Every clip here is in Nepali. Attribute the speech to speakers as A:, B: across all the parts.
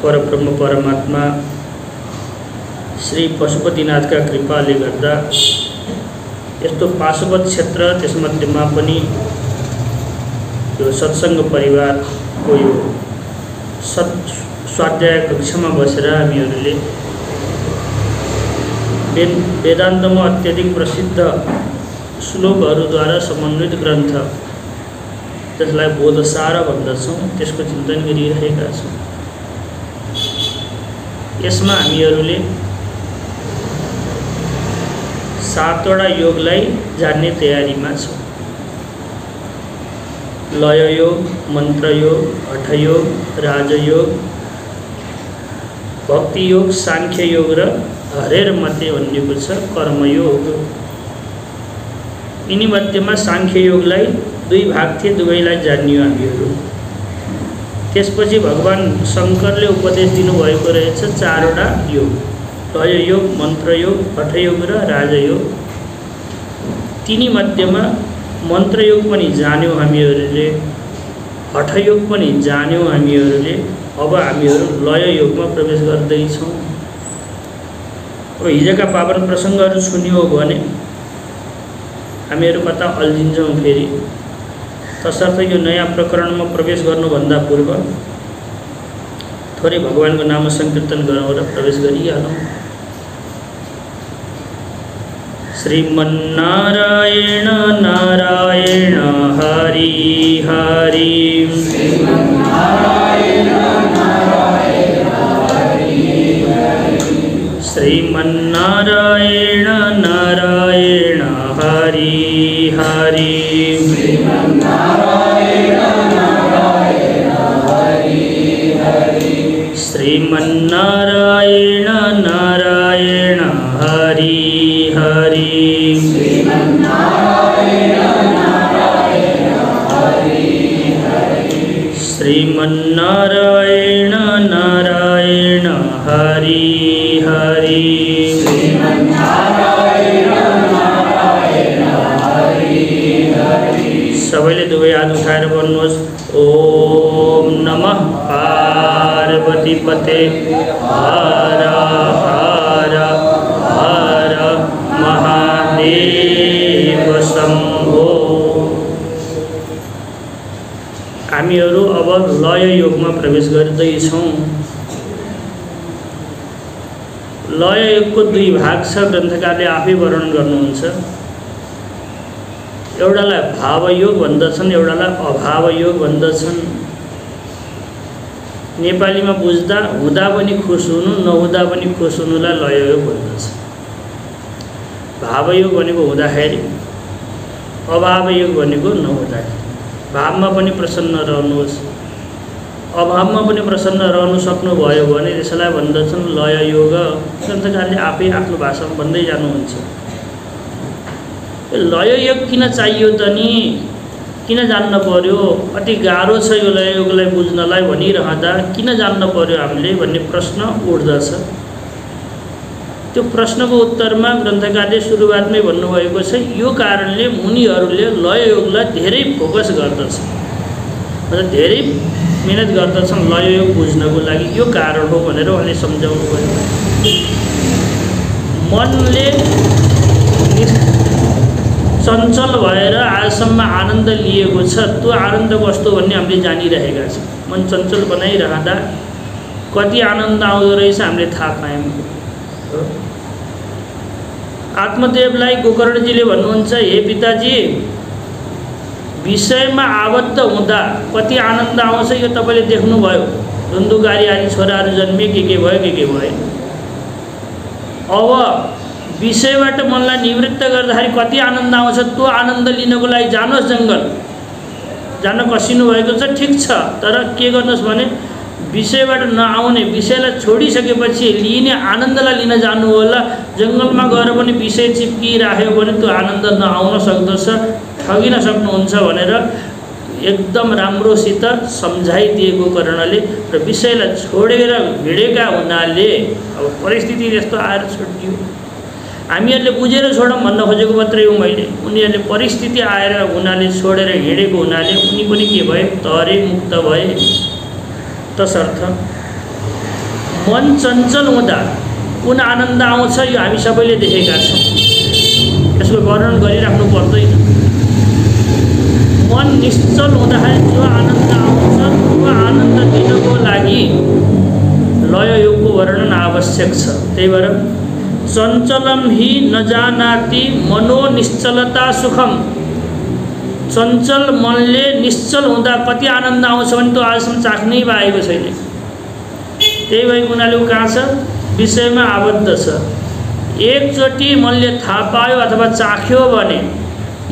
A: परब्रह्म परमात्मा श्री पशुपतिनाथका कृपाले गर्दा यस्तो पाशुपत क्षेत्र त्यसमध्येमा पनि यो सत्संग परिवारको यो स्वाध्याय कक्षामा बसेर हामीहरूले वेदान्तमा अत्यधिक प्रसिद्ध श्लोकहरूद्वारा समन्वित ग्रन्थ जसलाई बोधसार भन्दछौँ त्यसको चिन्तन गरिरहेका छौँ। यसमा हामीहरूले 7 वटा योगलाई जान्ने तयारीमा छौँ। लय योग, मन्त्र योग, हठ योग, राजयोग, भक्ति योग, सांख्य योग र हरेर मते भनिएको छ कर्मयोग। यिनी मध्येमा सांख्य योगलाई 2 भाग थिए, दुवैलाई जान्यो हामीहरू। त्यसपछि भगवान शंकरले उपदेश दिनुभएको रहेछ 4 वटा योग, लय योग, मन्त्र योग, हठ योग र राजयोग। तिनी मध्येमा मन्त्र योग पनि जान्यौँ हामीहरूले, हठ योग पनि जान्यौँ हामीहरूले। अब हामीहरू लय योगमा प्रवेश गर्दैछौँ। अब हिजोका पावन प्रसङ्गहरू सुन्यो भने हामीहरू कता अल्झिन्छौँ फेरि। तसर्थ यो नयाँ प्रकरणमा प्रवेश गर्नुभन्दा पूर्व थोरै भगवानको नाम संकीर्तन गरौँ र प्रवेश गरिहालौँ। श्रीमन्नारायण नारायण हरि हरि, श्रीमन्नारायण नारायण हरि हरि, श्रीमन्नारायण नारायण हरि हरि, श्रीमन्नारायण नारायण हरि हरि, श्रीमन्नारायण नारायण हरि हरि, श्रीमन्नारायण नारायण हरि हरि, श्रीमन्नारायण नारायण हरि हरि, श्रीमन्नारायण नारायण हरि हरि। सबैले दुवै हात उठाएर भन्नुहोस्, ओम नमः पार्वती पते हर हर हर महादेव शम्भो। हामीहरू अब लय योगमा प्रवेश गर्दैछौँ। लय योगको 2 भाग छ, ग्रन्थकारले आफै वर्णन गर्नुहुन्छ। एउटालाई भावयोग भन्दछन्, एउटालाई अभावयोग भन्दछन्। नेपालीमा बुझ्दा हुँदा पनि खुश हुनु, नहुँदा पनि खुश हुनुलाई लययोग भन्दछ। भावयोग भनेको हुँदाखेरि, अभावयोग भनेको नहुँदाखेरि। भावमा पनि प्रसन्न रहनुहोस्, अभावमा पनि प्रसन्न रहनु सक्नुभयो भने त्यसलाई भन्दछन् लय योग। ग्रन्थकारले आफै आफ्नो भाषामा भन्दै जानुहुन्छ। लय योग किन चाहियो त नि, किन जान्न पर्यो, अति गाह्रो छ यो लय योगलाई बुझ्नलाई भनिरहँदा किन जान्न पर्यो हामीले भन्ने प्रश्न उठ्दछ। त्यो प्रश्नको उत्तरमा ग्रन्थकारले सुरुवातमै भन्नुभएको छ, यो कारणले मुनिहरूले लय योगलाई धेरै फोकस गर्दछ, मतलब धेरै मेहनत गर्दछन् लय योग बुझ्नको लागि। यो कारण हो भनेर उहाँले सम्झाउनु भयो। मनले चञ्चल भएर आजसम्म आनन्द लिएको छ, त्यो आनन्द कस्तो भन्ने हामीले जानिरहेका छौँ। मन चञ्चल बनाइरहँदा कति आनन्द आउँदो रहेछ हामीले थाहा पायौँ। आत्मदेवलाई गोकर्णजीले भन्नुहुन्छ, हे पिताजी, विषयमा आबद्ध हुँदा कति आनन्द आउँछ यो तपाईँले देख्नुभयो। धुन्धुकारी आदि छोराहरू जन्मे, के भयो के भयो। अब विषयबाट मनलाई निवृत्त गर्दाखेरि कति आनन्द आउँछ, त्यो आनन्द लिनको लागि जानुहोस् जङ्गल। जान कसिनु भएको छ, ठिक छ, तर के गर्नुहोस् भने विषयबाट नआउने, विषयलाई छोडिसकेपछि लिने आनन्दलाई लिन जानु होला। जङ्गलमा गएर पनि विषय चिप्किराख्यो भने त्यो आनन्द नआउन सक्दछ, ठगिन सक्नुहुन्छ भनेर एकदम राम्रोसित सम्झाइदिएको कारणले र विषयलाई छोडेर हिँडेका हुनाले अब परिस्थिति यस्तो आएर छोडियो। हामीहरूले बुझेर छोडौँ भन्न खोजेको मात्रै हो मैले। उनीहरूले परिस्थिति आएर हुनाले छोडेर हिँडेको हुनाले उनी पनि के भए, तरे मुक्त भए। तसर्थ मन चञ्चल हुँदा कुन आनन्द आउँछ यो हामी सबैले देखेका छौँ। यसको वर्णन गरिराख्नु पर्दैन। मन निश्चल हुँदाखेरि जो आनन्द आउँछ त्यो आनन्द दिनको लागि लय योगको वर्णन आवश्यक छ। त्यही भएर चञ्चलम हि नजानाति मनो निश्चलता सुखम। चञ्चल मनले निश्चल हुँदा कति आनन्द आउँछ भने त्यो आजसम्म चाख्नै पाएको छैन। त्यही भएको हुनाले ऊ कहाँ छ? विषयमा आबद्ध छ। एकचोटि मनले थाहा पायो अथवा चाख्यो भने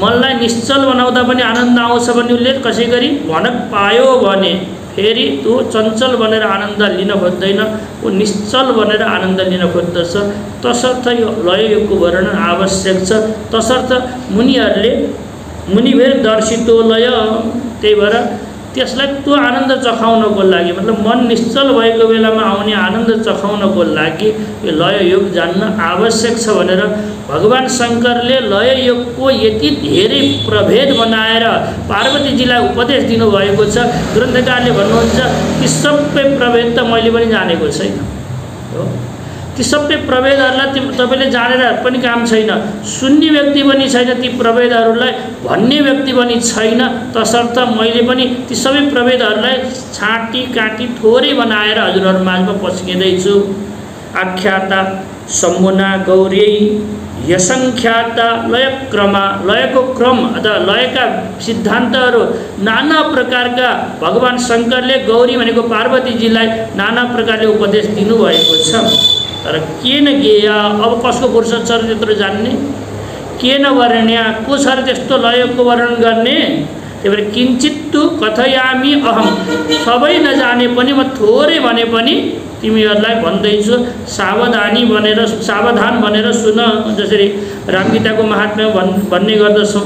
A: मनलाई निश्चल बनाउँदा पनि आनन्द आउँछ भने उसले कसै गरी भनक पायो भने फेरि त्यो चञ्चल बनेर आनन्द लिन खोज्दैन, ऊ निश्चल बनेर आनन्द लिन खोज्दछ। तसर्थ यो लय योगको वर्णन आवश्यक छ। तसर्थ मुनिहरूले मुनिभेर दर्शितो लय, त्यही भएर त्यसलाई त्यो आनन्द चखाउनको लागि मतलब मन निश्चल भएको बेलामा आउने आनन्द चखाउनको लागि यो लय योग जान्न आवश्यक छ भनेर भगवान शङ्करले लय योगको यति धेरै प्रभेद बनाएर पार्वतीजीलाई उपदेश दिनुभएको छ। ग्रन्थकारले भन्नुहुन्छ ती सबै प्रभेद त मैले पनि जानेको छैन हो। ती सबै प्रभेदहरूलाई तपाईँले जानेर पनि काम छैन, सुन्ने व्यक्ति पनि छैन, ती प्रभेदहरूलाई भन्ने व्यक्ति पनि छैन। तसर्थ मैले पनि ती सबै प्रभेदहरूलाई छाँटी काटी थोरै बनाएर हजुरहरू माझमा पस्किँदैछु। आख्याता सम्मुना गौरी यसङ्ख्याता लयक्रमा, लयको क्रम अथवा लयका सिद्धान्तहरू नाना प्रकारका भगवान शङ्करले गौरी भनेको पार्वतीजीलाई नाना प्रकारले उपदेश दिनुभएको छ। तर के न गेया, अब कसको फुर्सद छ त्यत्रो जान्ने? के न वर्ण्या, को छ त्यस्तो लयको वर्णन गर्ने? त्यही भएर किञ्चित्तु कथयामि अहम, सबै नजाने पनि म थोरै भने पनि तिमीहरूलाई भन्दैछु। सावधानी बनेर सावधान बनेर सुन। जसरी रामगीताको महात्म्य भन्ने गर्दछौँ,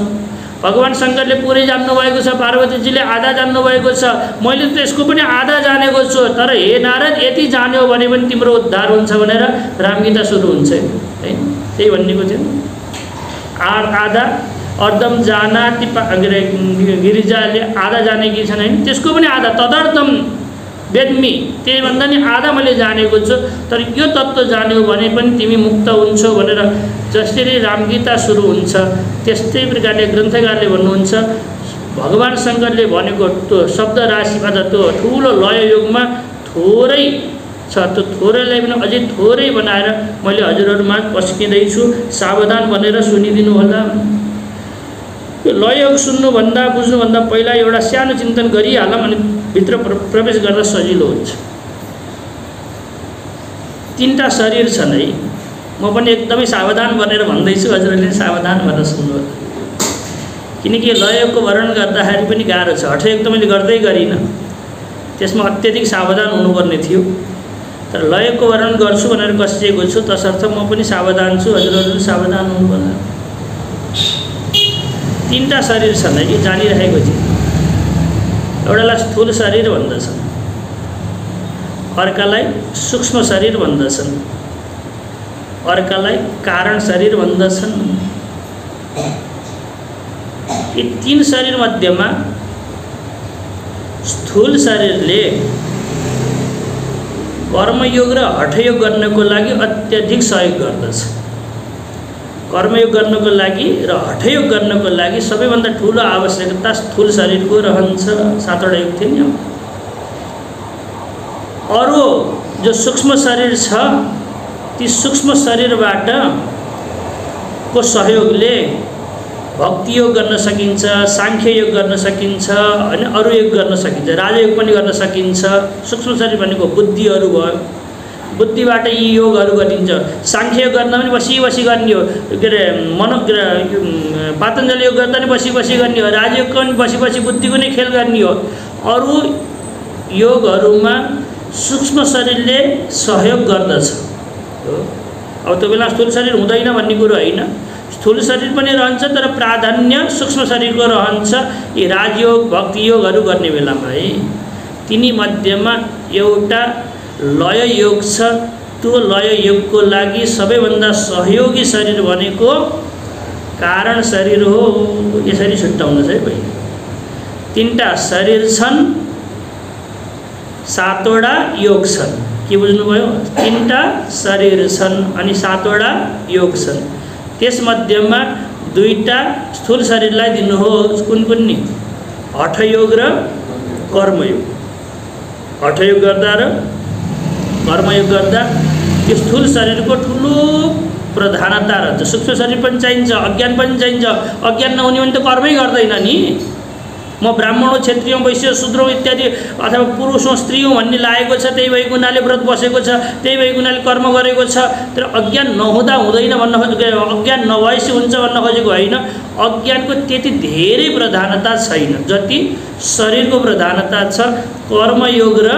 A: भगवान शङ्करले पुरै जान्नुभएको छ, पार्वतीजीले आधा जान्नुभएको छ, मैले त यसको पनि आधा जानेको छु। तर हे नारद यति जान्यो भने पनि तिम्रो उद्धार हुन्छ भनेर रामगीता सुरु हुन्छ है। त्यही भन्नेको थियो। आधा अर्धम जानाति गिरिजाले आधा जानेकी छन् होइन, त्यसको पनि आधा तदर्थम वेद्मी, त्यही भन्दा नि आधा मैले जानेको छु। तर यो तत्त्व जान्यो भने पनि तिमी मुक्त हुन्छौ भनेर जसरी रामगीता सुरु हुन्छ त्यस्तै प्रकारले ग्रन्थकारले भन्नुहुन्छ भगवान शङ्करले भनेको त्यो शब्द राशिमा त त्यो ठुलो लय योगमा थोरै छ। त्यो थोरैलाई पनि अझै थोरै बनाएर मैले हजुरहरूमा पस्किँदैछु, सावधान बनेर सुनिदिनु होला। यो लय योग सुन्नुभन्दा बुझ्नुभन्दा पहिला एउटा सानो चिन्तन गरिहालौँ अनि भित्र प्रवेश गर्न सजिलो हुन्छ। तीनटा शरीर छन् है, म पनि एकदमै सावधान बनेर भन्दैछु, हजुरहरूले सावधान भएर सुन्नु होला। किनकि लयको वर्णन गर्दाखेरि पनि गाह्रो छ। हठयोग त मैले गर्दै गरिनँ, त्यसमा अत्यधिक सावधान हुनुपर्ने थियो। तर लयको वर्णन गर्छु भनेर कसिएको छु, तसर्थ म पनि सावधान छु, हजुरहरू सावधान हुनुपर्छ। तीनटा शरीर छन् है, जानिरहेको थियो। एउटालाई स्थूल शरीर भन्दछन्, अर्कालाई सूक्ष्म शरीर भन्दछन्, अर्कालाई कारण शरीर भन्दछन्। यी तीन शरीर मध्येमा स्थूल शरीरले कर्मयोग र हठयोग गर्नको लागि अत्यधिक सहयोग गर्दछ। कर्मयोग गर्नको लागि र हठयोग गर्नको लागि सबैभन्दा ठुलो आवश्यकता स्थूल शरीरको रहन्छ। 7वटा योग थियो नि। अरू जो सूक्ष्म शरीर छ ती सूक्ष्म शरीरबाट को सहयोगले भक्ति योग गर्न सकिन्छ, सांख्य योग गर्न सकिन्छ, होइन अरू योग गर्न सकिन्छ, राजयोग पनि गर्न सकिन्छ। सूक्ष्म शरीर भनेको बुद्धिहरू भयो, बुद्धिबाट यी योगहरू गरिन्छ। सांख्य योग गर्न पनि बसी बसी गर्ने हो, के अरे पातञ्जलि योग गर्दा पनि बसी बसी गर्ने हो, राजयोग पनि बसी बसी बुद्धिको नै खेल गर्ने हो। अरू योगहरूमा सूक्ष्म शरीरले सहयोग गर्दछ। अब त्यो बेला स्थूल शरीर हुँदैन भन्ने कुरो होइन, स्थूल शरीर पनि रहन्छ तर प्राधान्य सूक्ष्म शरीरको रहन्छ। यी राजयोग भक्ति योगहरू गर्ने बेलामा है, तिनी मध्येमा एउटा लय योग छ। त्यो लय योगको लागि सबैभन्दा सहयोगी शरीर भनेको कारण शरीर हो। यसरी छुट्याउनुहोस् है पहिले। तीनटा शरीर छन्, 7वटा योग छन्। के बुझ्नुभयो? 3टा शरीर छन् अनि 7वटा योग छन्। त्यसमध्येमा 2टा स्थूल शरीरलाई दिनुहोस्। कुन कुन नि? हठयोग र कर्मयोग। हठयोग गर्दा र कर्मयोग गर्दा यो स्थूल शरीरको ठुलो प्रधानता रहन्छ। सूक्ष्म शरीर पनि चाहिन्छ, अज्ञान पनि चाहिन्छ। अज्ञान नहुने भने त कर्मै गर्दैन नि। म ब्राह्मण हो, क्षत्रिय हूँ, वैश्य शूद्र हूँ इत्यादि, अथवा पुरुष हूँ, स्त्री हूँ भन्ने लागेको छ। त्यही भएको हुनाले व्रत बसेको छ, त्यही भएको हुनाले कर्म गरेको छ। तर अज्ञान नहुँदा हुँदैन भन्न खोजेको, अज्ञान नभएपछि हुन्छ भन्न खोजेको होइन। अज्ञानको त्यति धेरै प्रधानता छैन जति शरीरको प्रधानता छ। कर्मयोग र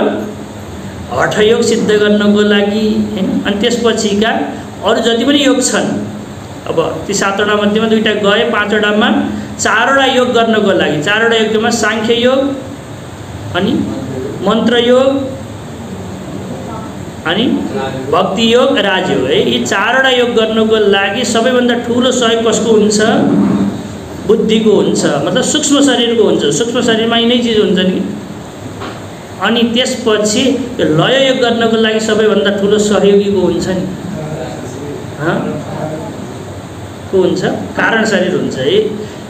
A: हठयोग सिद्ध गर्नको लागि हैन। अनि त्यसपछिका अरू जति पनि योग छन्, अब ती 7वटा मध्येमा 2टा गए, 5वटामा 4वटा योग गर्नको लागि 4वटा योगमा सांख्य योग अनि मन्त्र योग अनि भक्ति योग, राजयोग है। यी 4वटा योग गर्नको लागि सबैभन्दा ठुलो सहयोग कसको हुन्छ? बुद्धिको हुन्छ, मतलब सूक्ष्म शरीरको हुन्छ। सूक्ष्म शरीरमा यिनै चिज हुन्छ नि। अनि त्यसपछि यो लय योग गर्नको लागि सबैभन्दा ठुलो सहयोगीको हुन्छ नि। को हुन्छ? कारण शरीर हुन्छ है।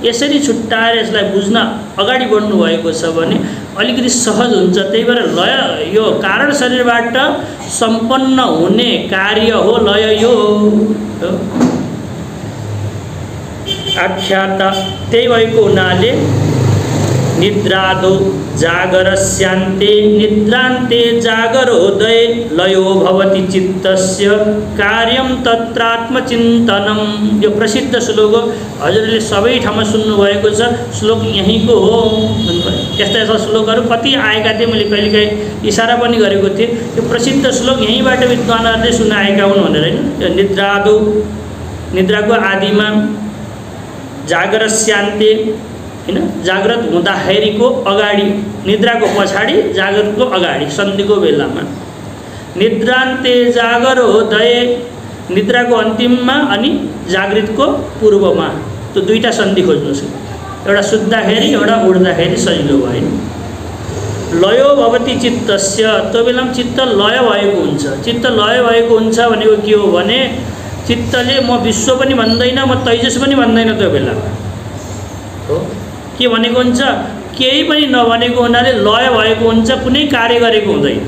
A: यसरी छुट्टाएर यसलाई बुझ्न अगाडि बढ्नु भएको छ भने अलिकति सहज हुन्छ। त्यही भएर लय यो कारण शरीरबाट सम्पन्न हुने कार्य हो लय योग। आख्याता त्यही भएको हुनाले निद्रादो जागरस्यान्ते निद्रान्ते जागरोदये लयो भवति चित्तस्य कार्यं तत्रात्मचिन्तनम। यो प्रसिद्ध श्लोक हो, हजुरले सबै ठाउँमा सुन्नुभएको छ। श्लोक यहीँको हो। यस्ता यस्ता श्लोकहरू कति आएका थिए, मैले कहिलेकाहीँ इसारा पनि गरेको थिएँ। यो प्रसिद्ध श्लोक यहीँबाट विद्वानहरूले सुनाएका हुन् भनेर हैन। यो निद्रादो, निद्राको आदिमा, जागरस्यान्ते हैन, जागृत हुँदाखेरिको अगाडि, निद्राको पछाडि, जागृतको अगाडि, सन्धिको बेलामा। निद्रान्ते जागरोदये, निद्राको अन्तिममा अनि जागृतको पूर्वमा। त्यो 2टा सन्धि खोज्नुहोस्। एउटा सुत्दाखेरि, एउटा उड्दाखेरि सजिलो भयो। लयो भवति चित्तस्य, त्यो बेलामा चित्त लय भएको हुन्छ। चित्त लय भएको हुन्छ भनेको के हो भने चित्तले म विश्व पनि भन्दैन, म तैजस पनि भन्दैन। त्यो बेलामा हो के भनेको हुन्छ? केही पनि नभनेको हुनाले लय भएको हुन्छ, कुनै कार्य गरेको हुँदैन।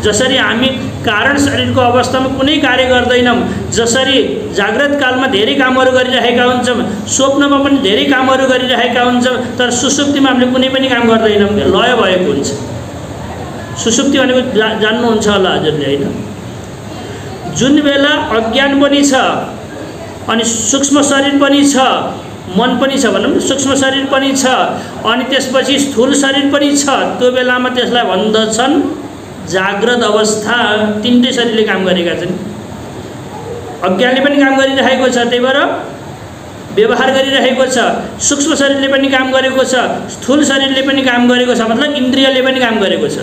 A: जसरी हामी कारण शरीरको अवस्थामा कुनै कार्य गर्दैनौँ, जसरी जागृत कालमा धेरै कामहरू गरिरहेका हुन्छौँ, स्वप्नमा पनि धेरै कामहरू गरिरहेका हुन्छौँ, तर सुसुप्तिमा हामीले कुनै पनि काम गर्दैनौँ, लय भएको हुन्छ। सुसुप्ति भनेको जान्नुहुन्छ होला हजुरले हैन? जुन बेला अज्ञान पनि छ अनि सूक्ष्म शरीर पनि छ, मन पनि छ भनौँ, सूक्ष्म शरीर पनि छ अनि त्यसपछि स्थूल शरीर पनि छ, त्यो बेलामा त्यसलाई भन्दछन् जाग्रत अवस्था। 3टै शरीरले काम गरेका छन्। अज्ञानले पनि काम गरिरहेको छ, त्यही भएर व्यवहार गरिरहेको छ। सूक्ष्म शरीरले पनि काम गरेको छ, स्थूल शरीरले पनि काम गरेको छ, मतलब इन्द्रियले पनि काम गरेको छ।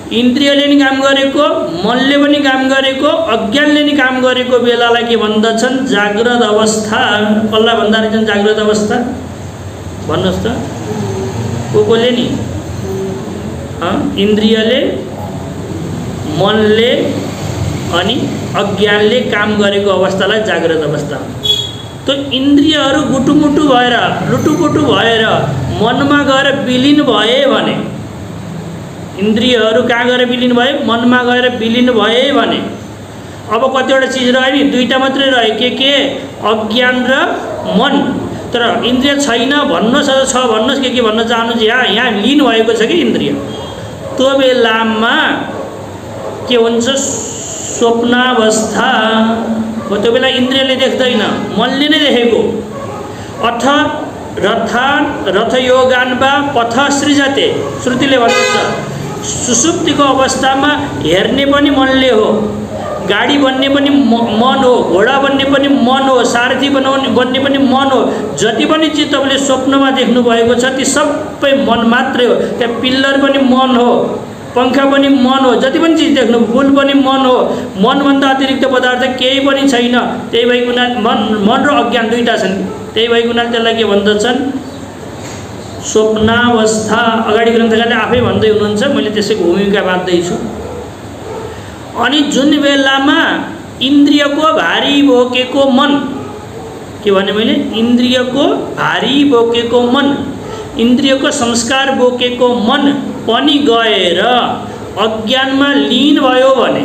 A: इन्द्रियले नि काम गरेको, मनले पनि काम गरेको, अज्ञानले नि काम गरेको बेलालाई के भन्दछन्? जाग्रत अवस्था। कसलाई भन्दा रहेछन् जाग्रत अवस्था? भन्नुहोस् त, कोले नि? इन्द्रियले, मनले अनि अज्ञानले काम गरेको अवस्थालाई जाग्रत अवस्था। त्यो इन्द्रियहरू गुटुमुटु भएर, लुटुपुटु भएर मनमा गएर विलीन भए भने, इन्द्रियहरू कहाँ गएर विलीन भए? मनमा गएर विलीन भए भने अब कतिवटा चिज रह्यो नि? 2टा मात्रै रह्यो। के? अज्ञान र मन। तर इन्द्रिय छैन भन्नुहोस्, अथवा छ भन्नुहोस्, के भन्न चाहनुहुन्छ? यहाँ लीन भएको छ कि इन्द्रिय। त्यो बेलामा के हुन्छ? स्वप्नावस्था हो। त्यो बेला इन्द्रियले देख्दैन, मनले नै देखेको। अथ रथयोगान वा पथ सृजते, श्रुतिले भन्छ सुसुप्तिको अवस्थामा हेर्ने पनि मनले हो, गाडी बन्ने पनि मन हो, घोडा बन्ने पनि मन हो, सारथी बन्ने पनि मन हो। जति पनि चिज तपाईँले स्वप्नमा देख्नु भएको छ ती सबै मन मात्रै हो। त्यहाँ पिल्लर पनि मन हो, पंखा पनि मन हो, जति पनि चिज देख्नु, फुल पनि मन हो। मनभन्दा अतिरिक्त पदार्थ केही पनि छैन। त्यही भएको हुनाले मन र अज्ञान 2टा छन्। त्यही भएको हुनाले त्यसलाई के भन्दछन्? स्वप्नावस्था। अगाडि ग्रन्थकारले आफै भन्दै हुनुहुन्छ, मैले त्यसैको भूमिका बाँध्दैछु। अनि जुन बेलामा इन्द्रियको भारी बोकेको मन, के भने मैले, इन्द्रियको भारी बोकेको मन, इन्द्रियको संस्कार बोकेको मन पनि गएर अज्ञानमा लीन भयो भने,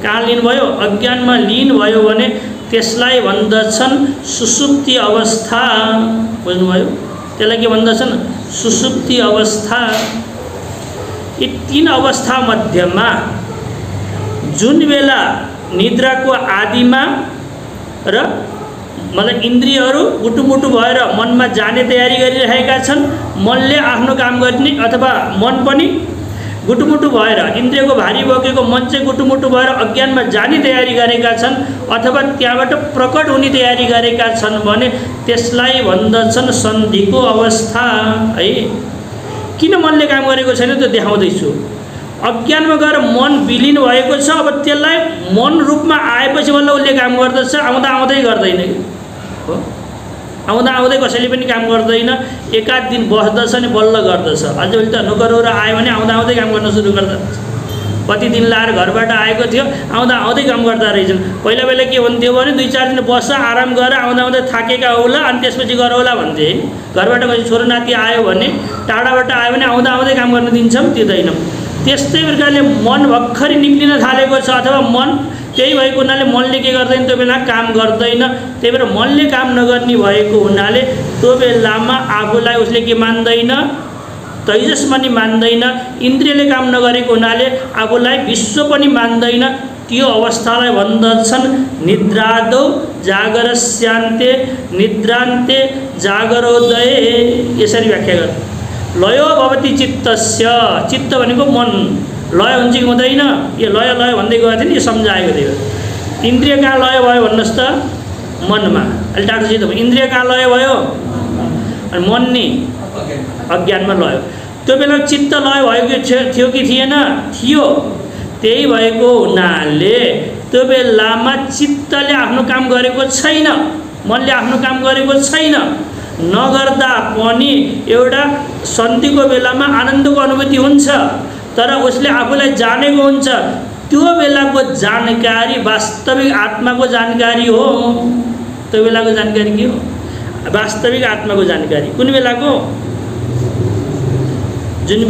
A: कहाँ लीन भयो? अज्ञानमा लीन भयो भने त्यसलाई भन्दछन् सुसुप्ति अवस्था। बुझ्नुभयो? त्यसलाई के भन्दछन्? सुसुप्ति अवस्था। यी तीन अवस्था मध्यमा जुन बेला निद्राको आदिमा र मतलब इन्द्रियहरू गुटुमुटु भएर मनमा जाने तयारी गरिरहेका छन्, मनले आफ्नो काम गर्ने, अथवा मन पनि गुटुमुटु भएर इन्द्रियको भारी बोकेको मन चाहिँ गुटुमुटु भएर अज्ञानमा जाने तयारी गरेका छन्, अथवा त्यहाँबाट प्रकट हुने तयारी गरेका छन् भने त्यसलाई भन्दछन् सन्धिको अवस्था है। किन मनले काम गरेको छैन त्यो देखाउँदैछु। अज्ञानमा गएर मन विलीन भएको छ, अब त्यसलाई मन रूपमा आएपछि बल्ल उसले काम गर्दछ, आउँदा आउँदै गर्दैन हो। आउँदा आउँदै कसैले पनि काम गर्दैन, एकाध दिन बस्दछ नि बल्ल गर्दछ। आजभोलि त नोकरहरू आयो भने आउँदा आउँदै काम गर्न सुरु गर्दछ। कति दिन लाएर घरबाट आएको थियो, आउँदा आउँदै काम गर्दा रहेछन्। पहिला पहिला के हुन्थ्यो भने 2-4 दिन बस्छ, आराम गरेर आउँदा आउँदै थाकेका होला अनि त्यसपछि गर होला भन्थे। घरबाट कसै छोरो नाति आयो भने, टाढाबाट आयो भने आउँदा आउँदै काम गर्न दिन्छौँ, दिँदैनौँ। त्यस्तै प्रकारले मन भर्खरै निक्लिन थालेको छ, अथवा मन त्यही भएको हुनाले मनले के गर्दैन, त्यो बेला काम गर्दैन। त्यही भएर मनले काम नगर्ने भएको हुनाले त्यो बेलामा आफूलाई उसले के मान्दैन, तैजस पनि मान्दैन। इन्द्रियले काम नगरेको हुनाले आफूलाई विश्व पनि मान्दैन। त्यो अवस्थालाई भन्दछन् निद्रादौ जागरस्यान्ते निद्रान्ते जागरोदये। यसरी व्याख्या गर्छ। लयो भवति चित्तस्य, चित्त भनेको मन, लय हुन्छ कि हुँदैन? यो लय लय भन्दै गएको थियो नि, यो सम्झाएको थियो। इन्द्रिय कहाँ लय भयो भन्नुहोस् त? मनमा। अहिले टाढो चित्त इन्द्रिय कहाँ लय भयो? अनि मन नि अज्ञानमा लय। त्यो बेला चित्त लय भएको थियो कि थिएन? थियो। त्यही भएको हुनाले त्यो बेलामा चित्तले आफ्नो काम गरेको छैन, मनले आफ्नो काम गरेको छैन। नगर्दा पनि एउटा सन्धिको बेलामा आनन्दको अनुभूति हुन्छ, तर उसले आफूलाई जानेको हुन्छ। त्यो बेलाको जानकारी वास्तविक आत्माको जानकारी हो। त्यो बेलाको जानकारी के हो? वास्तविक आत्माको जानकारी। कुन बेलाको? जुन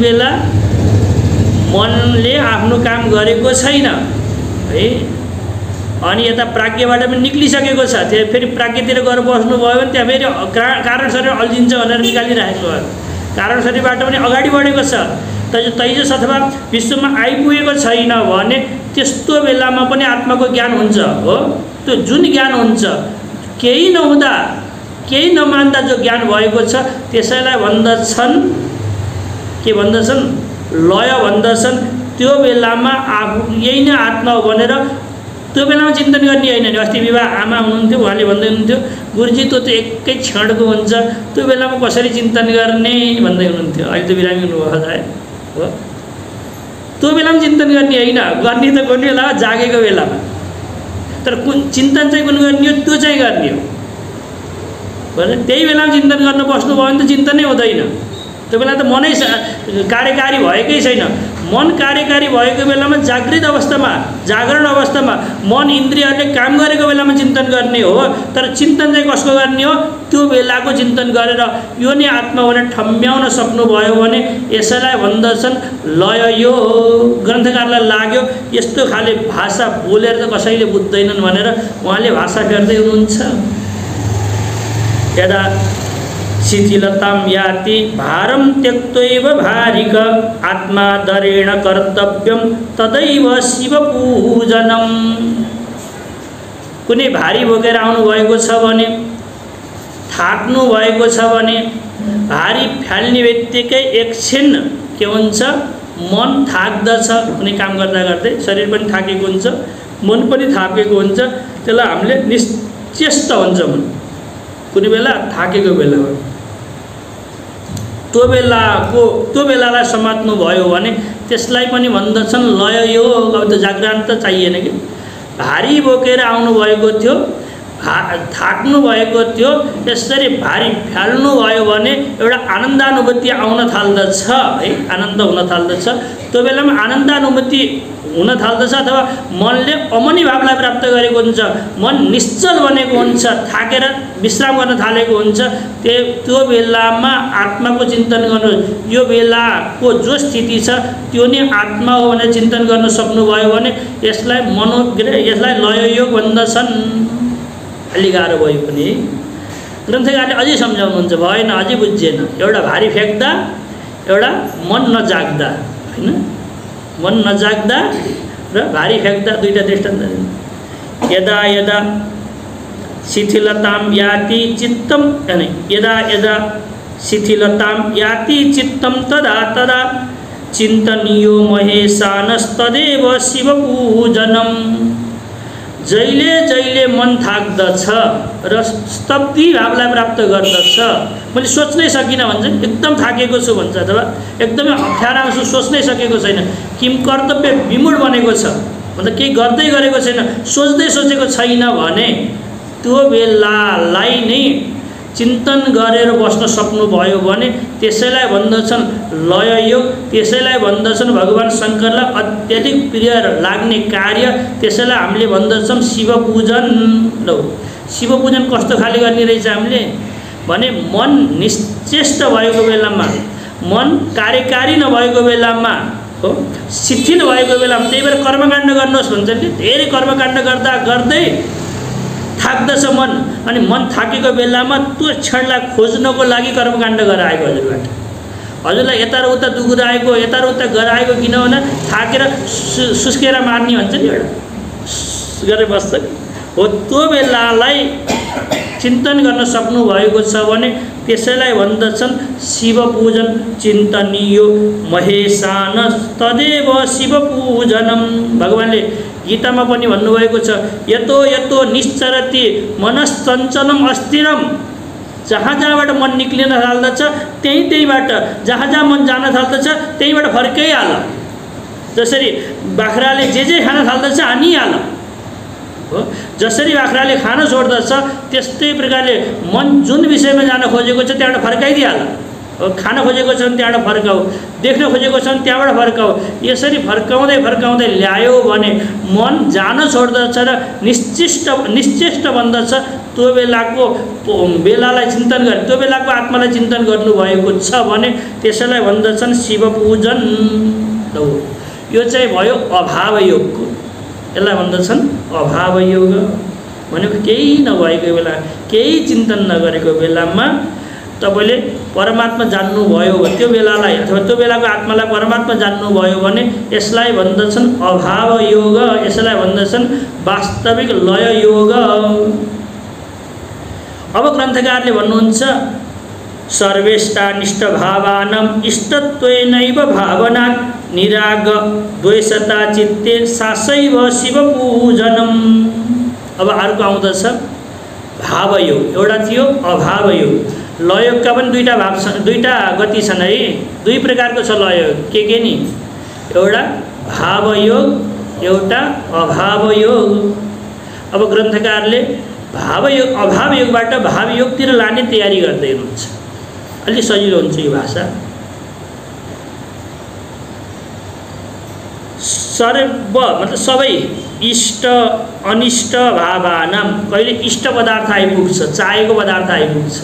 A: बेला मनले आफ्नो काम गरेको छैन है, अनि यता प्राज्ञबाट पनि निक्लिसकेको छ। त्यो फेरि प्राज्ञतिर गएर बस्नुभयो भने त्यहाँ फेरि कारण शरीर अल्झिन्छ भनेर निकालिरहेको भयो। कारण शरीरबाट पनि अगाडि बढेको छ, तैजस अथवा विश्वमा आइपुगेको छैन भने त्यस्तो बेलामा पनि आत्माको ज्ञान हुन्छ हो। त्यो जुन ज्ञान हुन्छ, केही नहुँदा केही नमान्दा जो ज्ञान भएको छ त्यसैलाई भन्दछन्, के भन्दछन्? लय भन्दछन्। त्यो बेलामा आफू यही नै आत्मा हो भनेर त्यो बेलामा चिन्तन गर्ने होइन नि। अस्ति विवाह आमा हुनुहुन्थ्यो, उहाँले भन्दै हुनुहुन्थ्यो गुरुजी त्यो त एकै क्षणको हुन्छ, त्यो बेलामा कसरी चिन्तन गर्ने भन्दै हुनुहुन्थ्यो। अहिले त बिरामी हुनुभयो है हो। त्यो बेलामा चिन्तन गर्ने होइन, गर्ने त कुन बेलामा? जागेको बेलामा। तर कुन चिन्तन चाहिँ कुन गर्ने हो? त्यो चाहिँ गर्ने हो भने त्यही बेलामा चिन्तन गर्न बस्नुभयो भने त चिन्तनै हुँदैन। त्यो बेला त मनै कार्यकारी भएकै छैन। मन कार्यकारी भएको बेलामा जागृत अवस्थामा, जागरण अवस्थामा मन इन्द्रियहरूले काम गरेको बेलामा चिन्तन गर्ने हो। तर चिन्तन चाहिँ कसको गर्ने हो? त्यो बेलाको चिन्तन गरेर यो नै आत्मा भनेर ठम्ब्याउन सक्नुभयो भने यसैलाई भन्दछन् लय। यो ग्रन्थकारलाई लाग्यो यस्तो खाले भाषा बोलेर त कसैले बुझ्दैनन् भनेर उहाँले भाषा फेर्दै हुनुहुन्छ। यदा शिथिलतां याति भारं त्यक्तैव भारिक आत्मादरेण कर्तव्यं तदैव शिवपूजनम्। कुनै भारी बोकेर आउनु भएको छ भने, थाक्नु भएको छ भने, भारी फाल्ने बित्तिकै एकछिन के हुन्छ? मन थाक्दछ। कुनै काम गर्दा गर्दै शरीर पनि थाकेको हुन्छ, मन पनि थाकेको हुन्छ। त्यसलाई हामीले निश्चेष्ट हुन्छ मन कुनै बेला थाकेको बेलामा। त्यो बेलालाई समात्नु भयो भने त्यसलाई पनि भन्दछन् लय। यो अब त जागरण त चाहिएन कि। भारी बोकेर आउनु भएको थियो, थाक्नु भएको थियो त्यसरी भारी फ्याल्नु भयो भने एउटा आनन्दानुभूति आउन थाल्दछ है, आनन्द हुन थाल्दछ। त्यो बेलामा आनन्दानुभूति हुन थाल्दछ अथवा मनले अमनी भावलाई प्राप्त गरेको हुन्छ, मन निश्चल बनेको हुन्छ, थाकेर विश्राम गर्न थालेको हुन्छ। त्यो बेलामा आत्माको चिन्तन गर्नु, यो बेलाको जो स्थिति छ त्यो नै आत्मा हो भनेर चिन्तन गर्न सक्नुभयो भने यसलाई यसलाई लययोग भन्दछन्। अलि गाह्रो भयो पनि ग्रन्थकारले अझै सम्झाउनुहुन्छ, भएन अझै बुझिएन। एउटा भारी फ्याँक्दा, एउटा मन नजाग्दा, होइन, मन नजाग्दा र भारी फ्याँक्दा दुईटा दृष्टान्त। यदा यदा शिथिलताम याति चित्तम, यदा यदा शिथिलताम याति चित्तम तदा तदा चिन्तनीयो महेशानस्तदेव शिवपूजनम। जहिले जहिले मन थाक्दछ र स्तब्धि भावलाई प्राप्त गर्दछ, मैले सोच्नै सकिनँ भन्छ, एकदम थाकेको छु भन्छ, अथवा एकदमै अप्ठ्यारामा छु, सोच्नै सकेको छैन, किम कर्तव्य विमूढ बनेको छ, मतलब केही गर्दै गरेको छैन, सोच्दै सोचेको छैन भने त्यो बेलालाई नै चिन्तन गरेर बस्न सक्नुभयो भने त्यसैलाई भन्दछन् लययोग, त्यसैलाई भन्दछन् भगवान शङ्करलाई अत्यधिक प्रिय लाग्ने कार्य, त्यसैलाई हामीले भन्दछौँ शिवपूजन। लौ, शिवपूजन कस्तो खाले गर्ने रहेछ हामीले भने मन निश्चेष्ट भएको बेलामा, मन कार्यकारी नभएको बेलामा हो, शिथिल भएको बेलामा, त्यही भएर कर्मकाण्ड गर्नुहोस् भन्छन् कि धेरै कर्मकाण्ड गर्दा गर्दै थाक्दछ मन, अनि मन थाकेको बेलामा त्यो क्षणलाई खोज्नको लागि कर्मकाण्ड गराएको हजुरबाट, हजुरलाई यता र उता दुखुराएको, यता र उता गराएको, किनभने थाकेर सुस्केर मार्ने भन्छ नि, एउटा गरेर बस्छ हो। त्यो बेलालाई चिन्तन गर्न सक्नुभएको छ भने त्यसैलाई भन्दछन् शिवपूजन। चिन्तनीयो महेशान तदेव शिवपूजनम। भगवानले गीतामा पनि भन्नुभएको छ, यतो यतो निश्चरति मनश्चञ्चलम अस्थिरम। जहाँ जहाँबाट मन निक्लिन थाल्दछ त्यहीँबाट, जहाँ जहाँ मन जान थाल्दछ त्यहीँबाट फर्काइहाल। जसरी बाख्राले जे खान थाल्दछ हानिहाल हो, जसरी बाख्राले खान छोड्दछ त्यस्तै प्रकारले मन जुन विषयमा जान खोजेको छ त्यहाँबाट फर्काइदिहाल। खान खोजेको छ भने त्यहाँबाट फर्काऊ, देख्न खोजेको छ भने त्यहाँबाट फर्काऊ। यसरी फर्काउँदै फर्काउँदै ल्यायो भने मन जान छोड्दछ र निश्चेष्ट बन्दछ। त्यो बेलालाई चिन्तन गरे, त्यो बेलाको आत्मालाई चिन्तन गर्नुभएको छ भने त्यसैलाई भन्दछन् शिवपूजन। हो, यो चाहिँ भयो अभाव योगको, यसलाई भन्दछन् अभाव योग। भनेको केही नभएको बेला, केही चिन्तन नगरेको बेलामा तपाईले परमात्मा जान्नुभयो भने, त्यो बेलालाई अथवा त्यो बेलाको आत्मालाई परमात्मा जान्नुभयो भने यसलाई भन्दछन् अभाव योग, यसलाई भन्दछन् वास्तविक लय योग। अब ग्रन्थकारले भन्नुहुन्छ सर्वेष्टानिष्ट भावानां इष्टत्वेनैव भावनात् निराग द्वेषता चित्ते सासैव शिवपूजनम्। अब अर्को आउँदछ भावयोग। एउटा थियो अभावयोग। लययोगका पनि दुईटा गति छन् है, दुई प्रकारको छ लययोग। के नि, एउटा भावयोग, एउटा अभावयोग। अब ग्रन्थकारले भावयोग अभावयोगबाट भावयोगतिर लाने तयारी गर्दै हुनुहुन्छ। अलि सजिलो हुन्छ यो भाषा। सर्व मतलब सबै इष्ट अनिष्ट भावानां, कहिले इष्ट पदार्थ आइपुग्छ, चाहेको पदार्थ आइपुग्छ,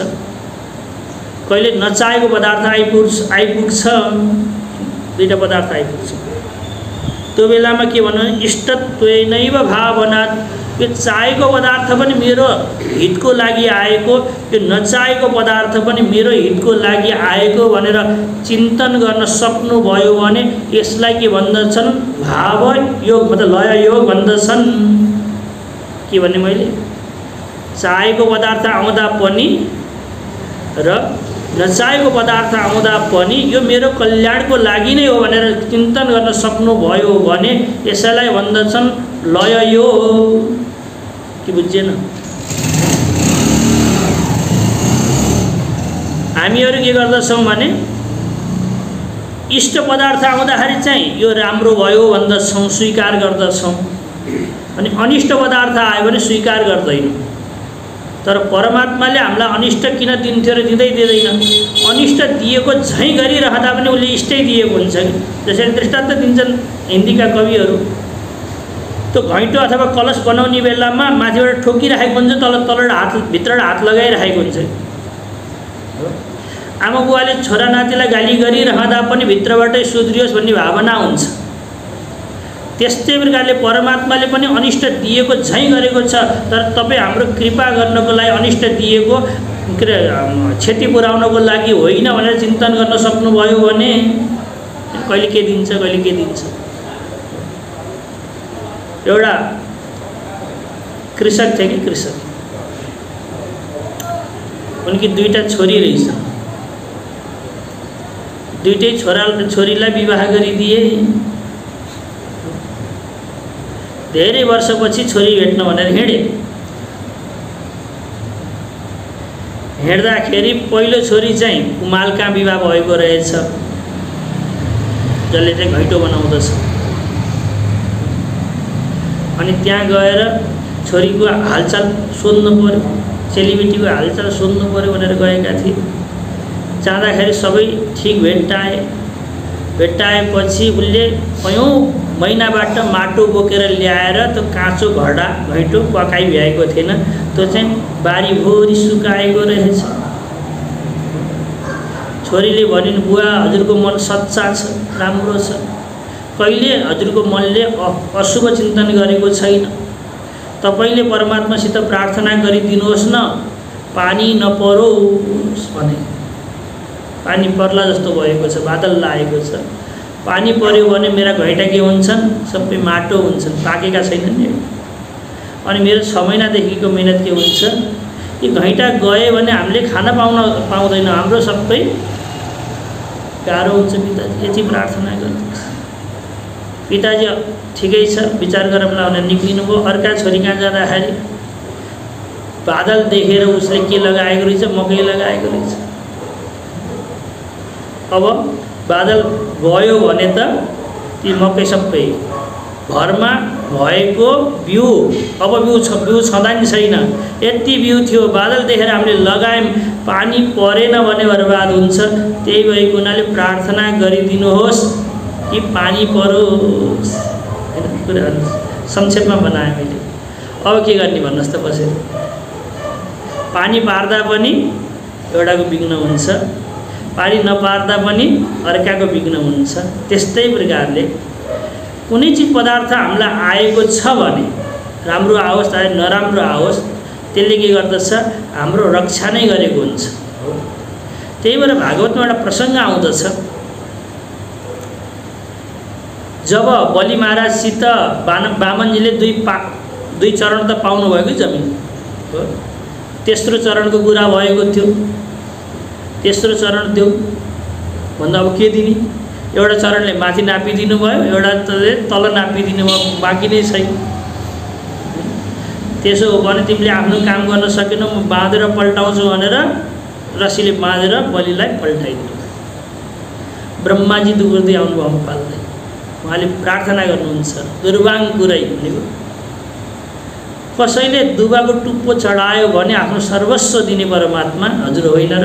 A: कहिले नचाहेको पदार्थ आइपुग्छ, दुईटा पदार्थ आइपुग्छ। त्यो बेलामा के भन्नु, इष्टत्वेनैव भावनात्, यो चाहेको पदार्थ पनि मेरो हितको लागि आएको, यो नचाहेको पदार्थ पनि मेरो हितको लागि आएको भनेर चिन्तन गर्न सक्नुभयो भने यसलाई के भन्दछन् भावयोग, मतलब लय योग भन्दछन्। के भने मैले, चाहेको पदार्थ आउँदा पनि र नचाहेको पदार्थ आउँदा पनि यो मेरो कल्याणको लागि नै हो भनेर चिन्तन गर्न सक्नुभयो भने यसैलाई भन्दछन् लय योग। के बुझ्येन? हामीहरू के गर्दछौँ भने इष्ट पदार्थ आउँदाखेरि चाहिँ यो राम्रो भयो भन्दछौँ, स्वीकार गर्दछौँ, अनि अनिष्ट पदार्थ आयो भने स्वीकार गर्दैनौँ। तर परमात्माले हामीलाई अनिष्ट किन दिन्थ्यो र दिँदैन। अनिष्ट दिएको झैँ गरिरहँदा पनि उसले इष्टै दिएको हुन्छ कि। जसरी दृष्टान्त दिन्छन् हिन्दीका कविहरू, त्यो घैँटो अथवा कलश बनाउने बेलामा माथिबाट ठोकिरहेको हुन्छ, तलबाट हात भित्रबाट हात लगाइरहेको हुन्छ। आमा बुवाले छोरा नातिलाई गाली गरिरहँदा पनि भित्रबाटै सुध्रियोस् भन्ने भावना हुन्छ। त्यस्तै प्रकारले परमात्माले पनि अनिष्ट दिएको झैँ गरेको छ, तर तपाईँ हाम्रो कृपा गर्नको लागि अनिष्ट दिएको क्षति पुर्याउनको लागि होइन भनेर चिन्तन गर्न सक्नुभयो भने कहिले के दिन्छ कहिले के दिन्छ। एउटा कृषक थिए कि कृषक, उनकी दुईटा छोरी रहेछ। दुईटै छोरीलाई विवाह गरिदिए। धेरै वर्षपछि छोरी भेट्न भनेर हिँड्दाखेरि पहिलो छोरी चाहिँ कुमालका विवाह भएको रहेछ, जसले चाहिँ घैँटो बनाउँदछ। अनि त्यहाँ गएर छोरीको हालचाल सोध्नु पर्यो, चेलीबेटीको हालचाल सोध्नु पर्यो भनेर गएका थिए। जाँदाखेरि सबै ठिक भेट्टाएपछि उसले कयौँ महिनाबाट माटो बोकेर ल्याएर त्यो काँचो घैँटो पकाइ भ्याएको थिएन, त्यो चाहिँ बारीभरि सुकाएको रहेछ। छोरीले भनिन्, बुवा हजुरको मन सच्चा छ, राम्रो छ, कहिले हजुरको मनले अशुभ चिन्तन गरेको छैन। तपाईले परमात्मासित प्रार्थना गरिदिनुहोस् न, पानी नपरोस् भने। पानी पर्ला जस्तो भएको छ, बादल लागेको छ। पानी पर्यो भने मेरा घैँटा के हुन्छन्, सबै माटो हुन्छन्, पाकेका छैनन् नि। अनि मेरो 6 महिनादेखिको मेहनत के हुन्छ, यी घैँटा गए भने हामीले खाना पाउँदैनौँ, हाम्रो सबै गाह्रो हुन्छ। पिताजी यति प्रार्थना गर्नुहोस्। पिताजी ठिकै छ, विचार गरौँला भनेर निक्लिनुभयो। अर्का छोरी कहाँ जाँदाखेरि बादल देखेर उसले के लगाएको रहेछ, मकै लगाएको रहेछ। अब बादल गयो भने त ती मकै सबै घरमा भएको बिउ, अब बिउ छँदा नि छैन, यति बिउ थियो। बादल देखेर हामीले लगायौँ, पानी परेन भने बर्बाद हुन्छ। त्यही भएको हुनाले प्रार्थना गरिदिनुहोस् कि पानी परोस्। कुराहरू संक्षेपमा बनाएँ मैले। अब के गर्ने भन्नुहोस् त बसेर। पानी पार्दा पनि एउटाको विघ्न हुन्छ, पानी नपार्दा पनि अर्काको विघ्न हुन्छ। त्यस्तै प्रकारले कुनै चिज पदार्थ हामीलाई आएको छ भने राम्रो आओस् चाहे नराम्रो आओस्, त्यसले के गर्दछ, हाम्रो रक्षा नै गरेको हुन्छ। त्यही भएर भागवतमा एउटा प्रसङ्ग आउँदछ, जब बलि महाराजसित वामनजीले दुई चरण त पाउनु भएको जमिन हो, तेस्रो चरणको कुरा भएको थियो। तेस्रो चरण देऊ भन्दा अब के दिने, एउटा चरणले माथि नापिदिनु भयो, एउटा तल नापिदिनु भयो, बाँकी नै छैन। त्यसो हो भने तिमीले आफ्नो काम गर्न सकेनौ, म बाँधेर पल्टाउँछु भनेर रसीले बाँधेर बलिलाई पल्टाइदिनु। ब्रह्माजी दुर्दै आउनुभयो पाल्दै, उहाँले प्रार्थना गर्नुहुन्छ, दुर्वाङ कुरै भनेको कसैले दुबाको टुप्पो चढायो भने आफ्नो सर्वस्व दिने परमात्मा हजुर होइन र?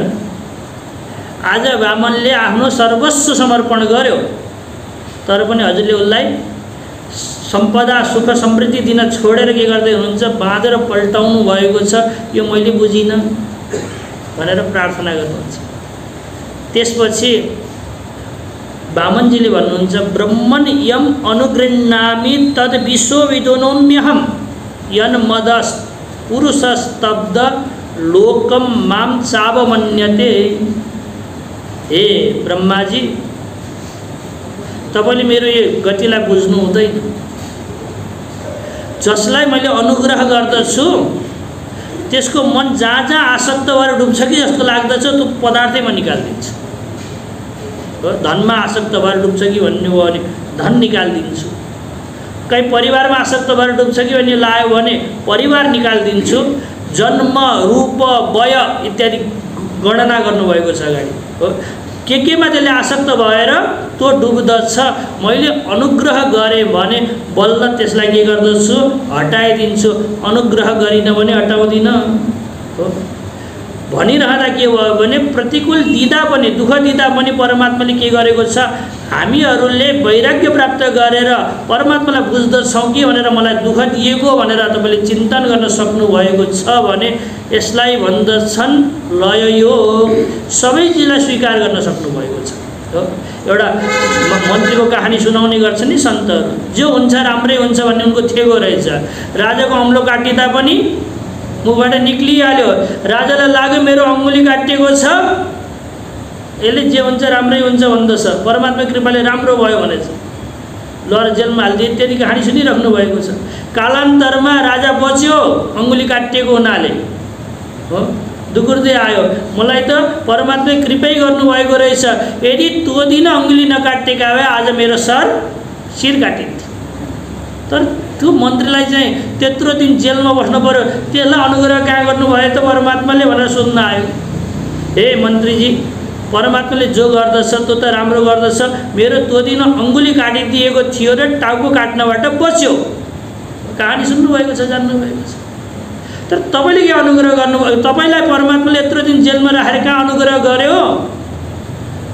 A: आज वामनले आफ्नो सर्वस्व समर्पण गर्यो, तर पनि हजुरले उसलाई सम्पदा सुख समृद्धि दिन छोडेर के गर्दै हुनुहुन्छ, बाँधेर पल्टाउनु भएको छ। यो मैले बुझिनँ भनेर प्रार्थना गर्नुहुन्छ। त्यसपछि वामनजीले भन्नुहुन्छ, ब्रह्मन् यम अनुगृह्णामि तद् विश्वविदोनोम्यहम् यन मदस् पुरुषस्तब्ध लोकम माम चावमन्यते। हे ब्रह्माजी, तपाईले मेरो यो गतिलाई बुझ्नु हुँदैन। जसलाई मैले अनुग्रह गर्दछु त्यसको मन जहाँ जहाँ आसक्त भएर डुब्छ कि जस्तो लाग्दछ, त्यो पदार्थैमा निकालिदिन्छु। धनमा आसक्त भएर डुब्छ कि भन्ने हो भने धन निकालिदिन्छु। कहीँ परिवारमा आसक्त भएर डुब्छ कि भन्ने लाग्यो भने परिवार निकालिदिन्छु। जन्म रूप वय इत्यादि गणना गर्नुभएको छ अगाडि हो, केमा त्यसले आसक्त भएर त्यो डुब्दछ। मैले अनुग्रह गरेँ भने बल्ल त्यसलाई के गर्दछु, हटाइदिन्छु। अनुग्रह गरिनँ भने हटाउँदिनँ। हो भनिरहँदा के भयो भने प्रतिकूल दिँदा पनि दुःख दिँदा पनि परमात्माले के गरेको छ हामीहरूले वैराग्य प्राप्त गरेर परमात्मालाई बुझ्दछौँ कि भनेर मलाई दुःख दिएको भनेर तपाईले चिन्तन गर्न सक्नुभएको छ भने यसलाई भन्दछन् लय योग। सबै चिजलाई स्वीकार गर्न सक्नुभएको छ हो। एउटा मन्त्रीको कहानी सुनाउने गर्छ नि सन्तहरू, जो हुन्छ राम्रै हुन्छ भन्ने उनको थेगो रहेछ। राजाको औँलो काटिँदा पनि मुखबाट निक्लिहाल्यो, राजालाई लाग्यो मेरो अङ्गुली काटिएको छ, यसले जे हुन्छ राम्रै हुन्छ भन्दछ, परमात्मा कृपाले राम्रो भयो भनेछ, लर जेलमा हालिदिए इत्यादि कहानी सुनिराख्नु भएको छ। कालान्तरमा राजा बच्यो अङ्गुली काटिएको हुनाले हो, दुगुर्दै आयो, मलाई त परमात्मा कृपै गर्नुभएको रहेछ, यदि त्यो दिन अङ्गुली नकाटेका भए आज मेरो शिर काटिन्थ्यो। तर त्यो मन्त्रीलाई चाहिँ त्यत्रो दिन जेलमा बस्नु पर्यो, त्यसलाई अनुग्रह कहाँ गर्नुभयो त परमात्माले भनेर सोध्न आयो। हे मन्त्रीजी, परमात्माले जो गर्दछ त्यो त राम्रो गर्दछ, मेरो त्यो दिन अङ्गुली काटिदिएको थियो र टाउको काट्नबाट बच्यो। कहानी सुन्नुभएको छ, जान्नुभएको छ। तर तपाईँले के अनुग्रह गर्नुभयो? तपाईँलाई परमात्माले यत्रो दिन जेलमा राखेर कहाँ अनुग्रह गर्यो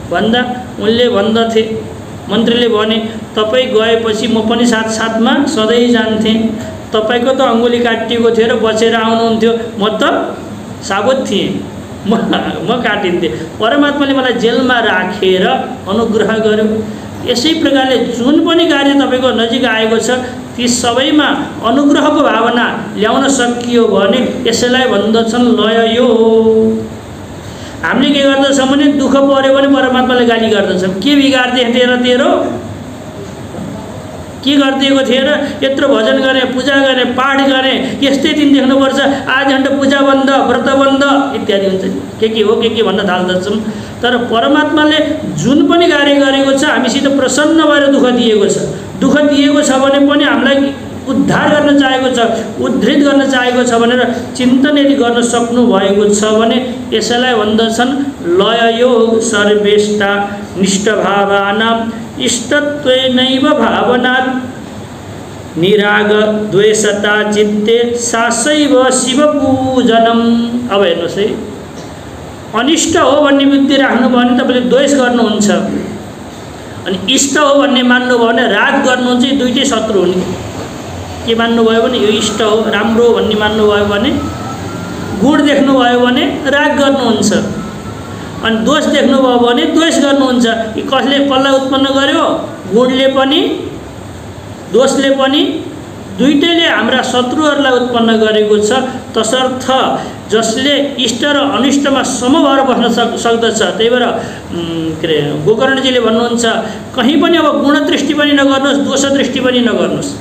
A: भन्दा उनले भन्दथे, मन्त्रीले भने तपाईँ गएपछि म पनि साथसाथमा सधैँ जान्थेँ, तपाईँको त अङ्गुली काटिएको थियो र बचेर आउनुहुन्थ्यो, म त साबुत थिएँ, म काटिन्थेँ, परमात्माले मलाई जेलमा राखेर अनुग्रह गर्यो। यसै प्रकारले जुन पनि कार्य तपाईँको नजिक आएको छ ती सबैमा अनुग्रहको भावना ल्याउन सकियो भने यसैलाई भन्दछन् लय योग। हामीले के गर्दछौँ भने दुःख पर्यो भने परमात्माले गाली गर्दछौँ, के बिगार्दिए तेरो तेरो, के गरिदिएको थिएन, यत्रो भजन गरेँ, पूजा गरेँ, पाठ गरेँ, यस्तै दिन देख्नुपर्छ, आज घन्टा पूजा बन्द, व्रत बन्द इत्यादि हुन्छ, के हो के भन्न थाल्दछौँ। तर परमात्माले जुन पनि कार्य गरेको छ हामीसित प्रसन्न भएर दुःख दिएको छ, दुःख दिएको छ भने पनि हामीलाई उद्धार गर्न चाहेको छ, उद्धृत गर्न चाहेको छ भनेर चिन्तन यदि गर्न सक्नु भएको छ भने यसैलाई भन्दछन् लय योग। सर्वेष्टा निष्ठभावानां इष्टत्वेनैव भावनात् निराग द्वेषता चित्ते सासैव शिवपूजनम्। अब हेर्नुहोस् है, अनिष्ट हो भन्ने बुद्धि राख्नुभयो भने तपाईँले द्वेष गर्नुहुन्छ, अनि इष्ट हो भन्ने मान्नुभयो भने राग गर्नुहुन्छ। यी दुईटै शत्रु हुन्। के मान्नुभयो भने यो इष्ट हो राम्रो हो भन्ने मान्नुभयो भने, गुण देख्नुभयो भने राग गर्नुहुन्छ, अनि दोष देख्नुभयो भने द्वेष गर्नुहुन्छ। यी कसले कसलाई उत्पन्न गर्यो? गुणले पनि दोषले पनि, दुईटैले हाम्रा शत्रुहरूलाई उत्पन्न गरेको छ। तसर्थ जसले इष्ट र अनिष्टमा सम भएर बस्न सक्दछ, त्यही भएर के अरे गोकर्णजीले भन्नुहुन्छ कहीँ पनि अब गुण दृष्टि पनि नगर्नुहोस्, दोष दृष्टि पनि नगर्नुहोस्।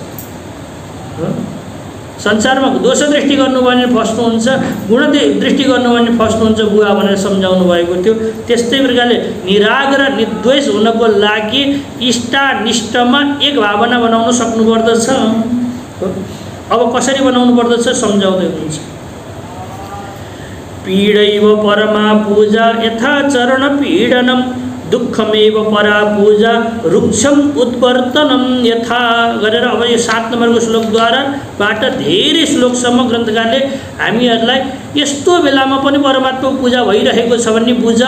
A: संसारमा दोष दृष्टि गर्नुभयो भने फस्नुहुन्छ, गुण दृष्टि गर्नुभयो भने फस्नुहुन्छ बुवा भनेर सम्झाउनु भएको थियो। त्यस्तै प्रकारले निराग र निर्द्वेष हुनको लागि इष्टानिष्टमा एक भावना बनाउन सक्नुपर्दछ। अब कसरी बनाउनु पर्दछ सम्झाउँदै हुनुहुन्छ। पीडैव परमा पूजा यथा चरण पीडनम दुःखमेव परा पूजा रुक्षम उत्वर्तनम यथा गरेर अब यो 7 नम्बरको श्लोकद्वाराबाट धेरै श्लोकसम्म ग्रन्थकारले हामीहरूलाई यस्तो बेलामा पनि परमात्माको पूजा भइरहेको छ भन्ने बुझ,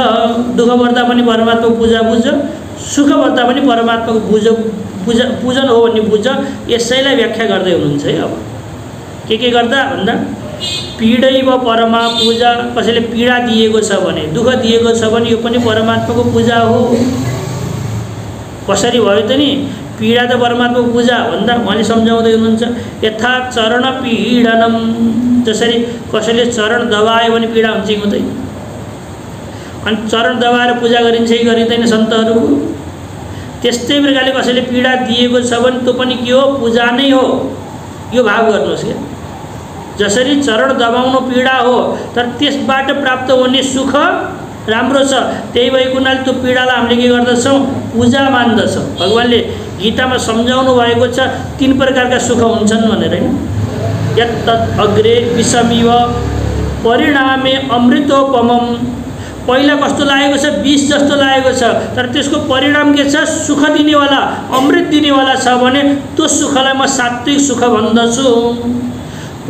A: दुःख पर्दा पनि परमात्माको पूजा बुझ, सुख पर्दा पनि परमात्माको पूजन हो भन्ने बुझ। यसैलाई व्याख्या गर्दै हुनुहुन्छ है। अब के गर्दा भन्दा पीडैव परमा पूजा, कसैले पीडा दिएको छ भने, दुःख दिएको छ भने यो पनि परमात्माको पूजा हो। कसरी भयो त नि? पीडा त परमात्माको पूजा भन्दा उहाँले सम्झाउँदै हुनुहुन्छ यथा चरण पीडनम, जसरी कसैले चरण दबायो भने पीडा हुन्छ कि हुँदैन? अनि चरण दबाएर पूजा गरिन्छ कि गरिँदैन सन्तहरू? त्यस्तै प्रकारले कसैले पीडा दिएको छ भने त्यो पनि के हो? पूजा नै हो। यो भाव गर्नुहोस् क्या। जसरी चरण दबाउनु पीडा हो, तर त्यसबाट प्राप्त हुने सुख राम्रो छ, त्यही भएको हुनाले त्यो पीडालाई हामीले के गर्दछौँ? पूजा मान्दछौँ। भगवानले गीतामा सम्झाउनु भएको छ 3 प्रकारका सुख हुन्छन् भनेर हैन। यत्तत् अग्रे विषमिव परिणामे अमृतोपमम्। पहिला कस्तो लागेको छ? विष जस्तो लागेको छ, तर त्यसको परिणाम के छ? सुख दिनेवाला, अमृत दिनेवाला छ भने त्यो सुखलाई म सात्विक सुख भन्दछु।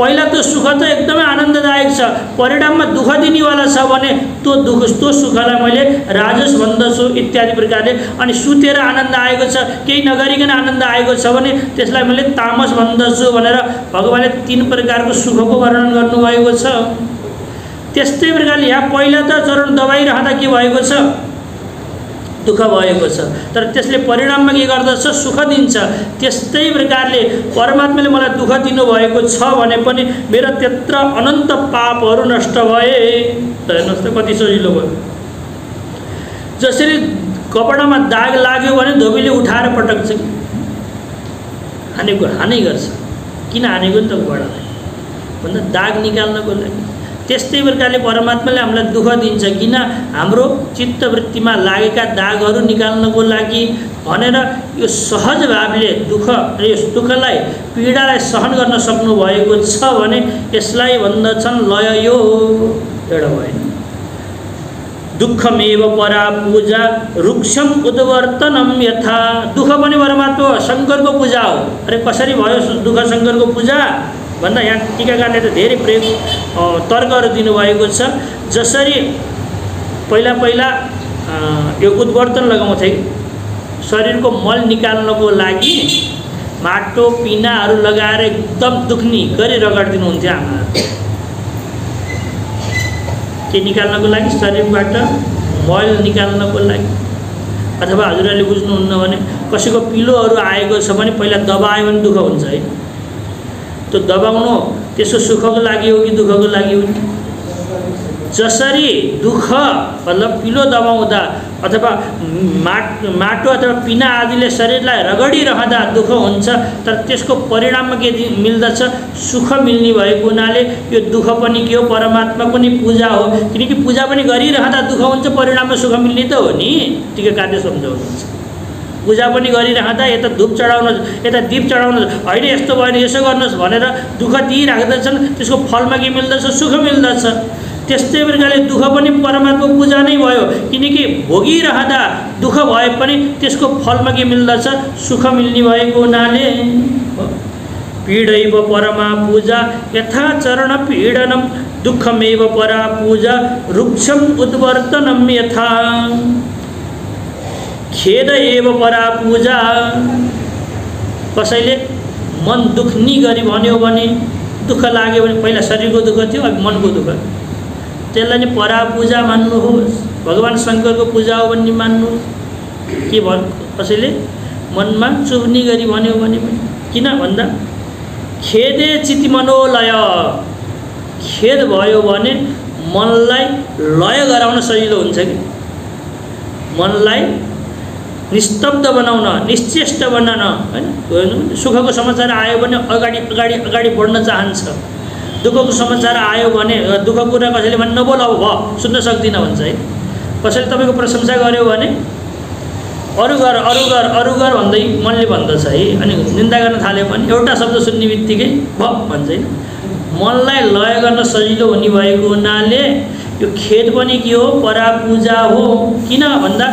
A: पहिला त्यो सुख त एकदमै आनन्ददायक छ, परिणाममा दुःख दिनेवाला छ भने त्यो सुखलाई मैले राजस भन्दछु इत्यादि प्रकारले। अनि सुतेर आनन्द आएको छ, केही नगरिकन आनन्द आएको छ भने त्यसलाई मैले तामस भन्दछु भनेर भगवानले 3 प्रकारको सुखको वर्णन गर्नुभएको छ। त्यस्तै प्रकारले यहाँ पहिला त चरण दबाइरहँदा के भएको छ, दुःख भएको छ, तर त्यसले परिणाममा के गर्दछ, सुख दिन्छ। त्यस्तै प्रकारले परमात्माले मलाई दुःख दिनुभएको छ भने पनि मेरो त्यत्र अनन्त पापहरू नष्ट भए। त हेर्नुहोस् त कति सजिलो भयो। जसरी कपडामा दाग लाग्यो भने धोबीले उठाएर पटक्छ, हानि गर्छ। किन हानेको नि त कपडालाई भन्दा दाग निकाल्नको लागि। त्यस्तै प्रकारले परमात्माले हामीलाई दुःख दिन्छ, किन हाम्रो चित्तवृत्तिमा लागेका दागहरू निकाल्नको लागि भनेर यो सहज भावले दुःख र यस दुःखलाई पीडालाई सहन गर्न सक्नु भएको छ भने यसलाई भन्दछन् लय। यो एउटा भएन। दुःखमेव परा पूजा रुक्षम उद्वर्तनम यथा। दुःख पनि परमात्मा शङ्करको पूजा हो। अरे कसरी भयो दुःख शङ्करको पूजा भन्दा यहाँ टीकाकारले त धेरै प्रयोग तर्कहरू दिनुभएको छ। जसरी पहिला यो उद्वर्तन लगाउँथे, शरीरको मल निकाल्नको लागि माटो पिनाहरू लगाएर एकदम दुख्नी गरी रगडिदिनुहुन्थ्यो आमाहरू। के निकाल्नको लागि, शरीरबाट मल निकाल्नको लागि। अथवा हजुरहरूले बुझ्नुहुन्न भने कसैको पिलोहरू आएको छ भने पहिला दबायो भने दुःख हुन्छ है। त्यो दबाउनु त्यसको सुखको लागि हो कि दुःखको लागि हो? जसरी दुःख मतलब पिलो दबाउँदा अथवा माटो अथवा पिना आदिले शरीरलाई रगडिरहँदा दुःख हुन्छ, तर त्यसको परिणाममा के मिल्दछ, सुख मिल्ने भएको हुनाले यो दुःख पनि के हो, परमात्माको नि पूजा हो। किनकि पूजा पनि गरिरहँदा दुःख हुन्छ, परिणाममा सुख मिल्ने त हो नि। टीकाकारले सम्झाउनुहुन्छ। पूजा पनि गरिरहँदा यता धूप चढाउनुहोस्, यता दीप चढाउनुहोस्, होइन यस्तो भएन यसो गर्नुहोस् भनेर दुःख दिइराख्दछन्, त्यसको फलमा के मिल्दछ, सुख मिल्दछ। त्यस्तै प्रकारले दुःख पनि परमात्मा पूजा नै भयो। किनकि भोगिरहँदा दुःख भए पनि त्यसको फलमा के मिल्दछ, सुख मिल्ने भएको हुनाले पीडैव परमा पूजा यथा चरण पीडनम दुःखमेव परा पूजा रुक्षम उद्वर्तनम यथा। खेद एव परा पूजा। कसैले मन दुख्ने गरी भन्यो भने, दुःख लाग्यो भने, पहिला शरीरको दुःख थियो अब मनको दुःख, त्यसलाई नि परा पूजा मान्नुहोस्, भगवान शङ्करको पूजा हो भन्ने मान्नुहोस्। के भन् कसैले मनमा चुब्ने गरी भन्यो भने पनि, किन भन्दा खेदे चित्त मनोलय। खेद भयो भने मनलाई लय गराउन सजिलो हुन्छ कि, मनलाई निस्तब्ध बनाउन, निश्चेष्ट बनाउन, होइन। सुखको समाचार आयो भने अगाडि बढ्न चाहन्छ, दुःखको समाचार आयो भने दुःखको कुरा कसैले भने नबोल अब भयो सुन्न सक्दिनँ भन्छ है। कसैले तपाईँको प्रशंसा गर्यो भने अरू गर भन्दै मनले भन्दछ है। अनि निन्दा गर्न थाल्यो भने एउटा शब्द सुन्ने बित्तिकै भ भन्छ है। मनलाई लय गर्न सजिलो हुने भएको हुनाले यो खेद पनि के हो, परा पूजा हो। किन भन्दा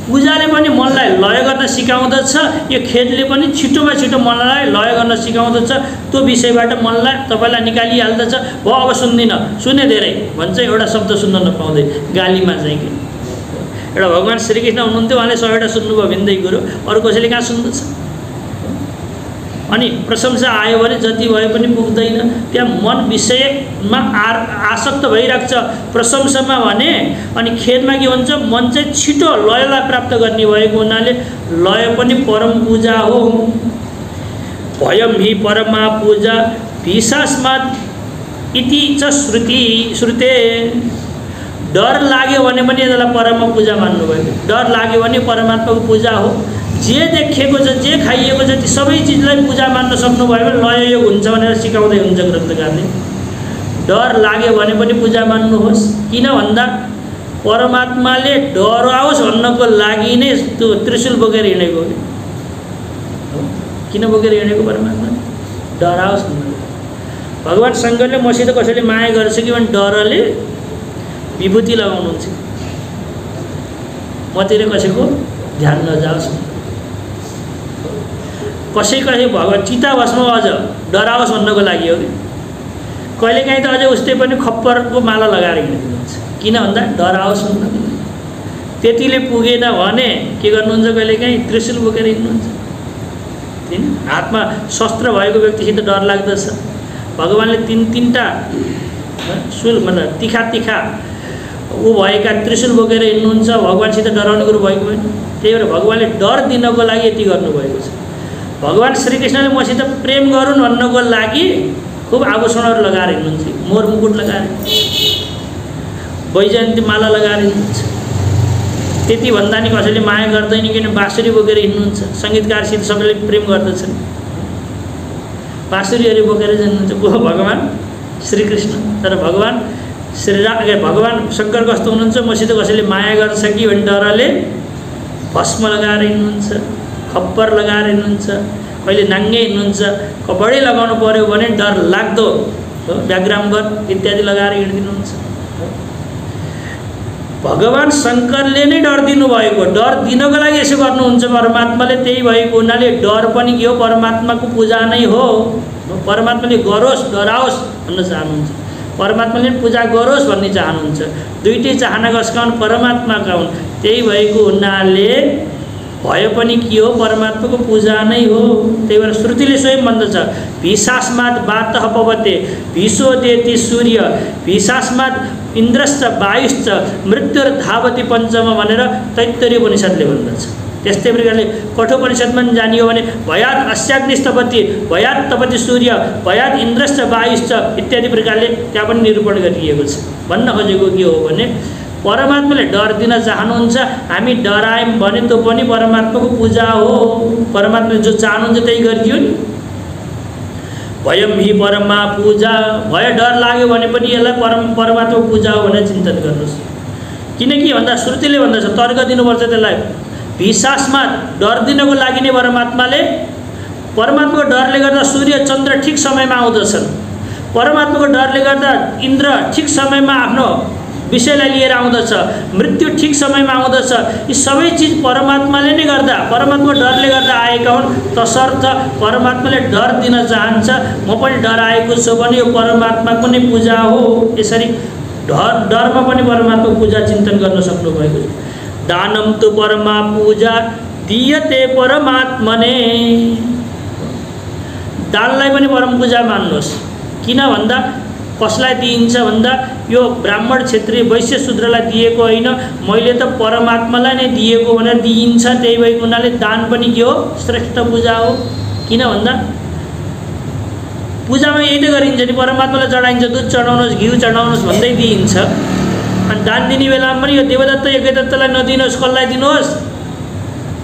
A: पूजाले पनि मनलाई लय गर्न सिकाउँदछ, यो खेदले पनि छिटोमा छिटो मनलाई लय गर्न सिकाउँदछ। त्यो विषयबाट मनलाई तपाईँलाई निकालिहाल्दछ। भयो अब सुन्दिनँ, सुने धेरै भन्छ, एउटा शब्द सुन्न नपाउँदै गालीमा चाहिँ कि। एउटा भगवान श्रीकृष्ण हुनुहुन्थ्यो, उहाँले 100वटा सुन्नुभयो भिन्दै कुरो, अरू कसैले कहाँ सुन्दछ। अनि प्रशंसा आयो भने जति भए पनि पुग्दैन, त्यहाँ मन विषयमा आसक्त भइराख्छ प्रशंसामा भने। अनि खेदमा के हुन्छ, मन चाहिँ छिटो लयलाई प्राप्त गर्ने भएको हुनाले लय पनि परम पूजा हो। भयम हि परमा पूजा भीषास्मात् इति च श्रुते। डर लाग्यो भने पनि यसलाई परम पूजा मान्नुभयो। डर लाग्यो भने परमात्माको पूजा हो। जे देखेको छ, जे खाइएको छ, ती सबै चिजलाई पूजा मान्न सक्नुभयो भने लययोग हुन्छ भनेर सिकाउँदै हुन्छ ग्रन्थकारले। डर लाग्यो भने पनि पूजा मान्नुहोस्। किन भन्दा परमात्माले डराओस् भन्नको लागि नै त्यो त्रिशूल बोकेर हिँडेको हो। किन बोकेर हिँडेको परमात्मा? डराओस् भन्नु। भगवान शङ्करले मसित कसैले माया गर्छ कि भने डरले विभूति लगाउनुहुन्छ, मतिर कसैको ध्यान नजाओस्। कसै भगवान चिता भस्म अझ डराओस् भन्नको लागि हो कि। कहिलेकाहीँ त अझै उस्तै पनि खप्परको माला लगाएर हिँडिदिनुहुन्छ। किन भन्दा डर आओस् भन्नु। त्यतिले पुगेन भने के गर्नुहुन्छ, कहिलेकाहीँ त्रिशूल बोकेर हिँड्नुहुन्छ। किन हातमा शस्त्र भएको व्यक्तिसित डर लाग्दछ। भगवान्ले तीनटा सुल मतलब तिखा तिखा ऊ भएका त्रिशूल बोकेर हिँड्नुहुन्छ। भगवान्सित डराउने कुरो भएको होइन। त्यही भएर भगवान्ले डर दिनको लागि यति गर्नुभएको छ। भगवान् श्रीकृष्णले मसित प्रेम गरून् भन्नको लागि खूब आभूषणहरू लगाएर हिँड्नुहुन्छ। मोर मुकुट लगाएर, वैजयन्ती माला लगाएर हिँड्नुहुन्छ। त्यति भन्दा नि कसैले माया गर्दैन, किन बाँसुरी बोकेर हिँड्नुहुन्छ। सङ्गीतकारसित सबैले प्रेम गर्दछन्, बाँसुरीहरू बोकेर जानुहुन्छ। को भगवान् श्रीकृष्ण। तर भगवान् भगवान् शङ्कर कस्तो हुनुहुन्छ, मसित कसैले माया गर्छ कि भन्ने डरले भस्म लगाएर हिँड्नुहुन्छ, खप्पर लगाएर हिँड्नुहुन्छ, कहिले नाङ्गे हिँड्नुहुन्छ। कपडै लगाउनु पर्यो भने डर लाग्दो व्याघ्राम्बर इत्यादि लगाएर हिँडिदिनुहुन्छ। भगवान् शङ्करले नै डर दिनुभएको, डर दिनको लागि यसो गर्नुहुन्छ परमात्माले। त्यही भएको हुनाले डर पनि के हो, परमात्माको पूजा नै हो। परमात्माले गरोस् डराओस् भन्न चाहनुहुन्छ, परमात्माले पूजा गरोस् भन्ने चाहनुहुन्छ। दुईटै चाहना कसका हुन्, परमात्माका हुन्। त्यही भएको हुनाले भए पनि के हो, परमात्माको पूजा नै हो। त्यही भएर श्रुतिले स्वयं भन्दछ, भीषास्मात् वातः पवते भीषो देति सूर्य भीषास्मात् इन्द्रश्च वायुश्च मृत्युर्धावति पञ्चम भनेर तैत्तरीय उपनिषद्ले भन्दछ। त्यस्तै प्रकारले कठोपनिषद्मा जानियो भने भयात् अस्याग्निस्तपति भयात् तपति सूर्य भयात् इन्द्रश्च वायुश्च इत्यादि प्रकारले त्यहाँ पनि निरूपण गरिएको छ। भन्न खोजेको के हो भने परमात्माले डर दिन चाहनुहुन्छ। हामी डरायौँ भने त्यो पनि परमात्माको पूजा हो। परमात्माले जो चाहनुहुन्छ त्यही गरिदियो नि। भयम हि परमा पूजा, भय डर लाग्यो भने पनि यसलाई परमात्माको पूजा हो भनेर चिन्तन गर्नुहोस्। किनकि भन्दा श्रुतिले भन्दछ, तर्क दिनुपर्छ त्यसलाई। भीषास्मा डर दिनको लागि नै परमात्माको डरले गर्दा सूर्य चन्द्र ठिक समयमा आउँदछन्। परमात्माको डरले गर्दा इन्द्र ठिक समयमा आफ्नो विषयलाई लिएर आउँदछ। मृत्यु ठिक समयमा आउँदछ। यी सबै चिज परमात्माले नै गर्दा, परमात्माको डरले गर्दा आएका हुन्। तसर्थ परमात्माले डर दिन चाहन्छ। म पनि डराएको छु भने यो परमात्माको नै पूजा हो। यसरी डरमा पनि परमात्माको पूजा चिन्तन गर्न सक्नुभएको छ। दानम तु परमा पूजा दीयते परमात्मने, दानलाई पनि परम पूजा मान्नुहोस्। किन भन्दा कसलाई दिइन्छ भन्दा यो ब्राह्मण क्षेत्रीय वैश्य शूद्रलाई दिएको होइन, मैले त परमात्मालाई नै दिएको भनेर दिइन्छ। त्यही भएको हुनाले दान पनि के हो, श्रेष्ठ पूजा हो। किन भन्दा पूजामा यही त गरिन्छ नि, परमात्मालाई चढाइन्छ, दुध चढाउनुहोस् घिउ चढाउनुहोस् भन्दै दिइन्छ। अनि दान दिने बेलामा पनि यो देवदत्त यज्ञदत्तलाई नदिनुहोस्, कसलाई दिनुहोस्,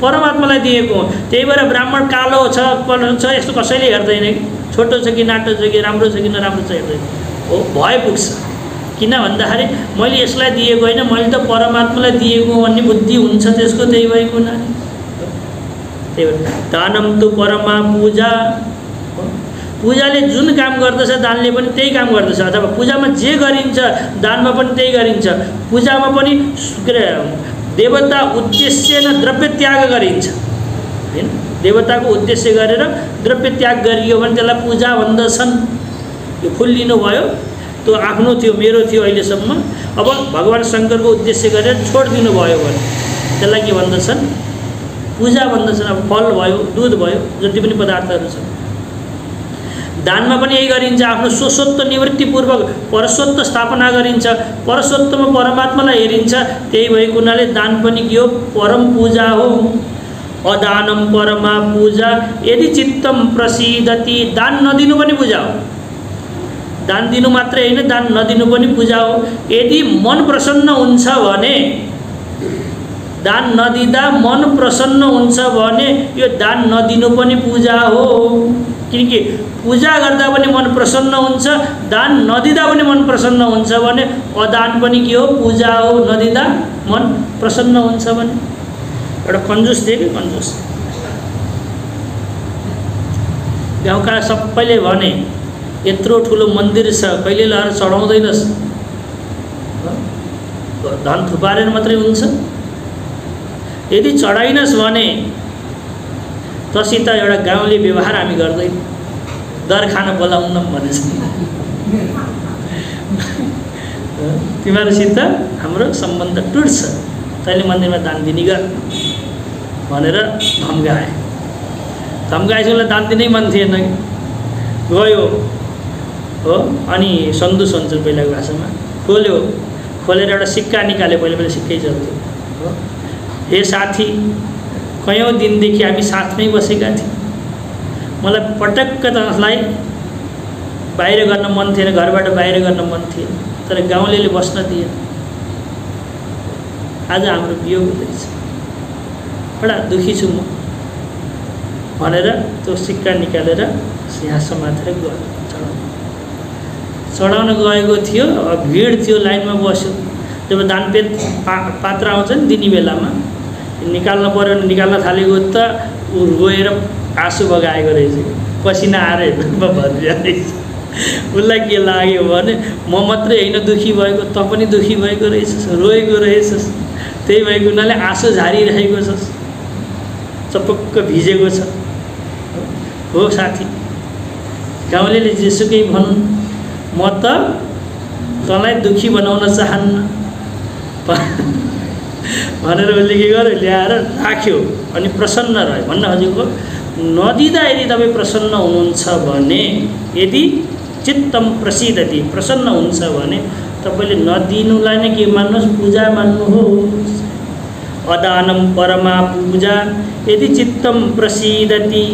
A: परमात्मालाई दिएको। त्यही भएर ब्राह्मण कालो छ यस्तो कसैले हेर्दैन कि, छोटो छ कि नाटो छ कि, राम्रो छ कि नराम्रो छ हेर्दैन। हो भए पुग्छ। किन भन्दाखेरि मैले यसलाई दिएको होइन, मैले त परमात्मालाई दिएको भन्ने बुद्धि हुन्छ त्यसको। त्यही भएको हुनाले त्यही भएर दानम तु परमा पूजा, पूजाले जुन काम गर्दछ दानले पनि त्यही काम गर्दछ। अथवा पूजामा जे गरिन्छ दानमा पनि त्यही गरिन्छ। पूजामा पनि देवता उद्देश्यले द्रव्य त्याग गरिन्छ हैन, देवताको उद्देश्य गरेर द्रव्य त्याग गरियो भने त्यसलाई पूजा भन्दछन्। यो फुल लिनुभयो, त्यो आफ्नो थियो, मेरो थियो अहिलेसम्म, अब भगवान् शङ्करको उद्देश्य गरेर छोडिदिनु भयो भने त्यसलाई के भन्दछन्, पूजा भन्दछन्। अब फल भयो, दूध भयो, जति पनि पदार्थहरू छन्। दानमा पनि यही गरिन्छ। आफ्नो स्वस्वत्व निवृत्तिपूर्वक परस्वत्व स्थापना गरिन्छ। परस्वत्वमा परमात्मालाई हेरिन्छ। त्यही भएको हुनाले दान पनि के हो, परम पूजा हो। अदानम परमा पूजा यदि चित्तम प्रसीदति, दान नदिनु पनि पूजा हो। दान दिनु मात्रै होइन, दान नदिनु पनि पूजा हो। यदि मन प्रसन्न हुन्छ भने, दान नदिँदा मन प्रसन्न हुन्छ भने यो दान नदिनु पनि पूजा हो। किनकि पूजा गर्दा पनि मन प्रसन्न हुन्छ, दान नदिँदा पनि मन प्रसन्न हुन्छ भने अदान पनि के हो, पूजा हो। नदिँदा मन प्रसन्न हुन्छ भने एउटा कन्जुस थियो कि, कन्जुस गाउँका सबैले भने यत्रो ठुलो मन्दिर छ, कहिले ल्याएर चढाउँदैनस्, धन थुपारेर मात्रै हुन्छ। यदि चढाइनस् भने तसित एउटा गाउँले व्यवहार हामी गर्दैन, दर खान बोलाउन भनेछ। तिमीहरूसित हाम्रो सम्बन्ध टुट्छ, तैँले मन्दिरमा दान दिने गर भनेर धम्काए। धम्काएपछि उसलाई दान दिनै मन थिएन, गयो हो। अनि सन्दुस हुन्छ पहिलाको भाषामा, खोल्यो, खोलेर एउटा सिक्का निकाल्यो। पहिला सिक्कै चल्थ्यो हो। हे साथी, कयौँ दिनदेखि हामी साथमै बसेका थियौँ, मलाई पटक्क तँलाई बाहिर गर्न मन थिएन, घरबाट बाहिर गर्न मन थिएन, तर गाउँलेले बस्न दिएन। आज हाम्रो वियोग हुँदैछ, बडा दुखी छु म भनेर त्यो सिक्का निकालेर यहाँ समातेर गयो चढाउन गएको थियो। भिड थियो, लाइनमा बस्यो। जब दानपेट पात्र आउँछ नि दिने बेलामा निकाल्न पऱ्यो भने निकाल्न थालेको त ऊ रोएर आँसु बगाएको रहेछ, पसिना आएर भरिरहेको रहेछ। उसलाई के लाग्यो भने म मात्रै होइन दुखी भएको, त पनि दुखी भएको रहेछस्, रोएको रहेछस्, त्यही भएको हुनाले आँसु झारिरहेको छस्, चपक्क भिजेको छ। हो साथी, गाउँलेले जेसुकै भनुन्, म त तँलाई दुखी बनाउन चाहन्न भनेर उसले के गर्यो, ल्याएर राख्यो अनि प्रसन्न रह्यो। भन्न खोजेको नदिँदा यदि तपाईँ प्रसन्न हुनुहुन्छ भने, यदि चित्तम प्रसिद्धति प्रसन्न हुन्छ भने तपाईँले नदिनुलाई नै के मान्नुहोस्, पूजा मान्नुहोस्। अदानम परमा पूजा यदि चित्तम प्रसिद्धति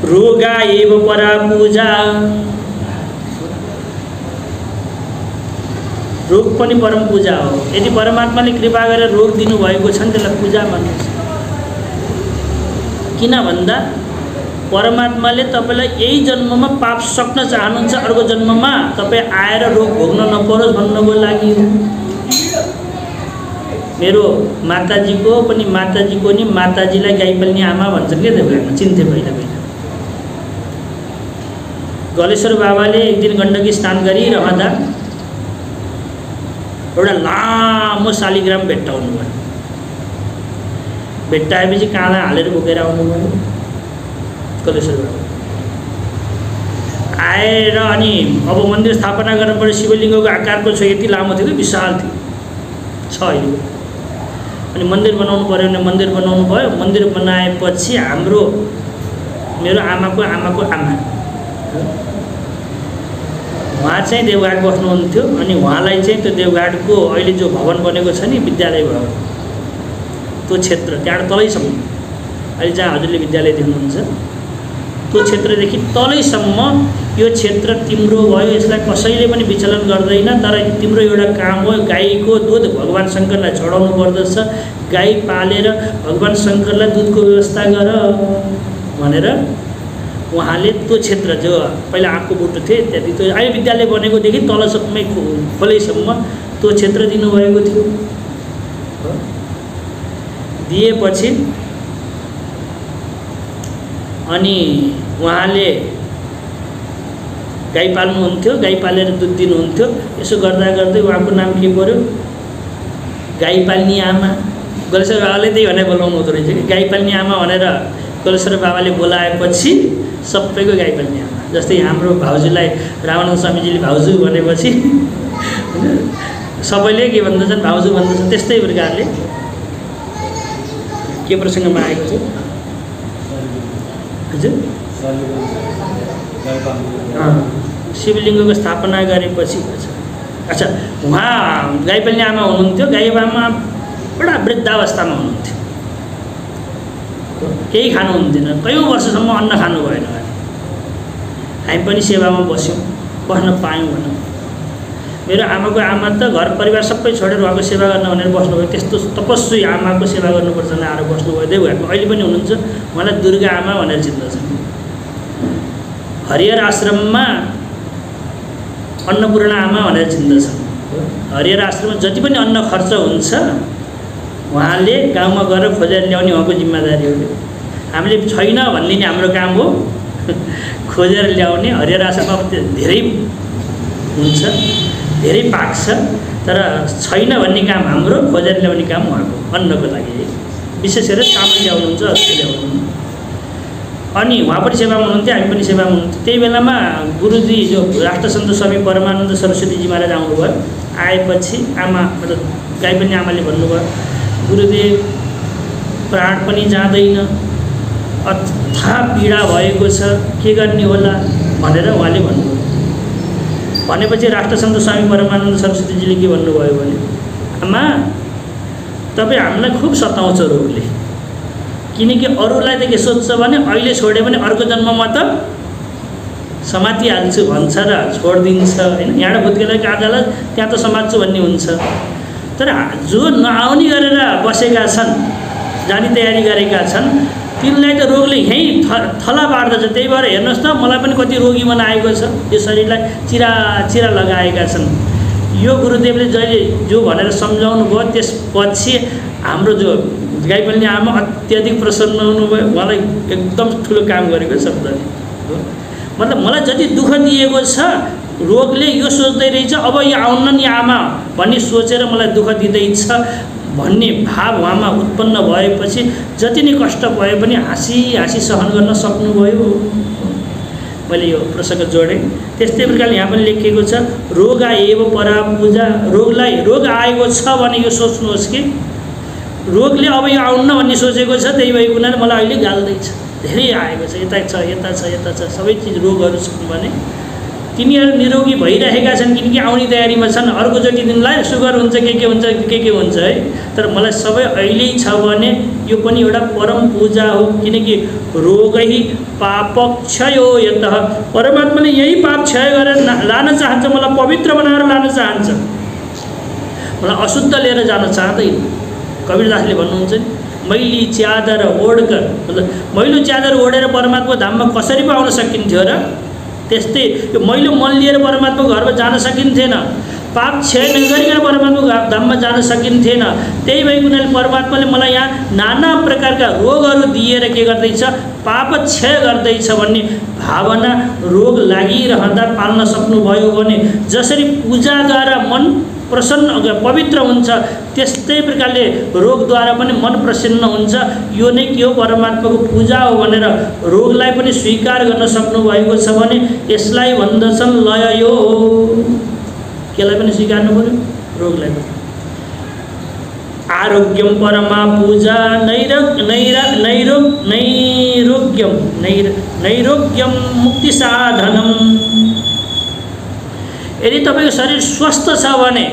A: रोगा एव परा पूजा। रोग पनि परम पूजा हो। यदि परमात्माले कृपा गरेर रोग दिनुभएको छ भने त्यसलाई पूजा मान्नुहोस्। किन भन्दा परमात्माले तपाईँलाई यही जन्ममा पाप सक्न चाहनुहुन्छ, अर्को जन्ममा तपाईँ आएर रोग भोग्न नपरोस् भन्नको लागि हो। मेरो माताजीको पनि माताजीलाई गाई पाल्ने आमा भन्छन् क्या, देवघाटमा चिन्थे पहिला गलेश्वर बाबाले एक दिन गण्डकी स्नान गरिरहँदा एउटा लामो शालिग्राम भेट्टाउनु भयो। भेट्टाएपछि काँडा हालेर बोकेर आउनुभयो गलेश्वर बाबा। आएर अनि अब मन्दिर स्थापना गर्नुपर्ने शिवलिङ्गको आकारको छ, यति लामो थियो कि विशाल थियो छ अहिले। अनि मन्दिर बनाउनु पऱ्यो भने मन्दिर बनाउनु भयो। मन्दिर बनाएपछि मेरो आमाको आमा उहाँ चाहिँ देवघाट बस्नुहुन्थ्यो। अनि उहाँलाई चाहिँ त्यो देवघाटको अहिले जो भवन बनेको छ नि, विद्यालय भवन, त्यो क्षेत्र त्यहाँबाट तलैसम्म अहिले जहाँ हजुरले विद्यालय देख्नुहुन्छ त्यो क्षेत्रदेखि तलैसम्म यो क्षेत्र तिम्रो भयो। यसलाई कसैले पनि विचलन गर्दैन, तर तिम्रो एउटा काम हो, गाईको दुध भगवान शङ्करलाई चढाउनु पर्दछ। गाई पालेर भगवान शङ्करलाई दुधको व्यवस्था गर भनेर उहाँले त्यो क्षेत्र जो पहिला आँपको बुट्टो थियो इत्यादि, त्यो अहिले विद्यालय बनेकोदेखि तलसम्मै खोलैसम्म त्यो क्षेत्र दिनुभएको थियो। दिएपछि अनि उहाँले गाई पाल्नुहुन्थ्यो, गाई पालेर दुध दिनुहुन्थ्यो। यसो गर्दा गर्दै उहाँको नाम के पर्यो, गाई पाल्ने आमा। गलेश्वर बाबाले त्यही भनेर बोलाउनु हुँदो रहेछ कि गाई पाल्ने आमा भनेर गलेश्वर बाबाले बोलाएपछि सबैको गाई पाल्ने आमा। जस्तै हाम्रो भाउजूलाई रामानन्द स्वामीजीले भाउजू भनेपछि सबैले के भन्दछन्, भाउजू भन्दछन्। त्यस्तै प्रकारले के प्रसङ्गमा आएको थियो हजुर, शिवलिङ्गको स्थापना गरेपछि अच्छा उहाँ गाई पाल्ने आमा हुनुहुन्थ्यो। गाई आमा बडा वृद्धावस्थामा हुनुहुन्थ्यो, केही खानुहुन्थेन, कयौँ वर्षसम्म अन्न खानु भएन। हामी पनि सेवामा बस्यौँ, बस्न पायौँ भनौँ। मेरो आमाको आमा त घर परिवार सबै छोडेर उहाँको सेवा गर्न भनेर बस्नुभयो। त्यस्तो तपस्वी आमाको सेवा गर्नुपर्छ भनेर आएर बस्नुभयो देवघाटमा। अहिले पनि हुनुहुन्छ, उहाँलाई दुर्गा आमा भनेर चिन्दछन्। हरिहर आश्रममा अन्नपूर्ण आमा भनेर चिन्दछन्। हरिहर आश्रममा जति पनि अन्न खर्च हुन्छ उहाँले गाउँमा गएर खोजेर ल्याउने उहाँको जिम्मेदारी हो। हामीले छैन भन्ने नि हाम्रो काम हो, खोजेर ल्याउने। हरिहर आश्रममा धेरै हुन्छ, धेरै पाक्छ, तर छैन भन्ने काम हाम्रो, खोजेर ल्याउने काम उहाँको अन्नको लागि। विशेष गरेर चामल ल्याउनुहुन्छ, अरू ल्याउनुहुन्छ। अनि उहाँ पनि सेवामा हुनुहुन्थ्यो, हामी पनि सेवामा हुनुहुन्थ्यो। त्यही बेलामा गुरुजी जो राष्ट्रसन्त स्वामी परमानन्द सरस्वतीजी महाराज आउनुभयो। आएपछि आमा मतलब गाईपन्ने आमाले भन्नुभयो, गुरुदेव प्राण पनि जाँदैन, अथाह पीडा भएको छ, के गर्ने होला भनेर उहाँले भन्नुभयो। भनेपछि राष्ट्रसन्त स्वामी परमानन्द सरस्वतीजीले के भन्नुभयो भने, आमा तपाईँ हामीलाई खुब सताउँछ रोगले, किनकि अरूलाई त के सोध्छ भने अहिले छोड्यो भने अर्को जन्ममा त समातिहाल्छु भन्छ र छोडिदिन्छ होइन। यहाँ भुत्केलाई काट्दालाई त्यहाँ त समात्छु भन्ने हुन्छ। तर जो नआउने गरेर बसेका छन्, जाने तयारी गरेका छन्, तिनलाई त रोगले यहीँ थला पार्दछ। त्यही भएर हेर्नुहोस् त, मलाई पनि कति रोगी बनाएको छ, यो शरीरलाई चिरा चिरा लगाएका छन्। यो गुरुदेवले जहिले जो भनेर सम्झाउनु भयो, त्यसपछि हाम्रो जो गाईपाल्ने आमा अत्याधिक प्रसन्न हुनुभयो। उहाँलाई एकदम ठुलो काम गरेको शब्दले हो। मतलब मलाई जति दुःख दिएको छ रोगले, यो सोच्दै रहेछ अब यो आउन्न नि आमा भन्ने सोचेर मलाई दुःख दिँदैछ भन्ने भाव उहाँमा उत्पन्न भएपछि जति नै कष्ट भए पनि हाँसी हाँसी सहन गर्न सक्नुभयो। मैले यो प्रसङ्ग जोडेँ। त्यस्तै प्रकारले यहाँ पनि लेखिएको छ, रोग एव परा पूजा। रोग आएको छ भने यो सोच्नुहोस् कि रोगले अब यो आउन्न भन्ने सोचेको छ, त्यही भएको हुनाले मलाई अहिले गाल्दैछ, धेरै आएको छ, यता छ यता छ यता छ, सबै चिज रोगहरू छन् भने तिनीहरू निरोगी भइरहेका छन्, किनकि आउने तयारीमा छन्। अर्कोचोटि तिमीलाई सुगर हुन्छ, के हुन्छ के हुन्छ है। तर मलाई सबै अहिले छ भने यो पनि एउटा परम पूजा हो, किनकि रोगै पापक्षयो यतः। परमात्माले यही पाप क्षय गरेर लान चाहन्छ, मलाई पवित्र बनाएर लान चाहन्छ, मलाई अशुद्ध लिएर जान चाहँदैन। कबीरदासले भन्नुहुन्छ नि, मैली च्यादर ओढकर, मतलब मैलो च्यादर ओढेर परमात्मा धाममा कसरी पो आउन सकिन्थ्यो र? त्यस्तै यो मैलो मन लिएर परमात्माको घरमा जान सकिन्थेन, पाप क्षय नगरिकन परमात्माको धाममा जान सकिन्थेन। त्यही भएको हुनाले परमात्माले मलाई यहाँ नाना प्रकारका रोगहरू दिएर के गर्दैछ, पाप क्षय गर्दैछ भन्ने भावना रोग लागिरहँदा पाल्न सक्नुभयो भने, जसरी पूजाद्वारा मन प्रसन्न पवित्र हुन्छ, त्यस्तै प्रकारले रोगद्वारा पनि मन प्रसन्न हुन्छ। यो नै के हो, परमात्माको पूजा हो भनेर रोगलाई पनि स्वीकार गर्न सक्नुभएको छ भने यसलाई भन्दछन् लय यो। केलाई पनि स्वीकार्नु पर्यो, रोगलाई पनि। आरोग्यम परमा पूजा नैरोग्यम मुक्ति साधनम। यदि तपाईँको शरीर स्वस्थ छ भने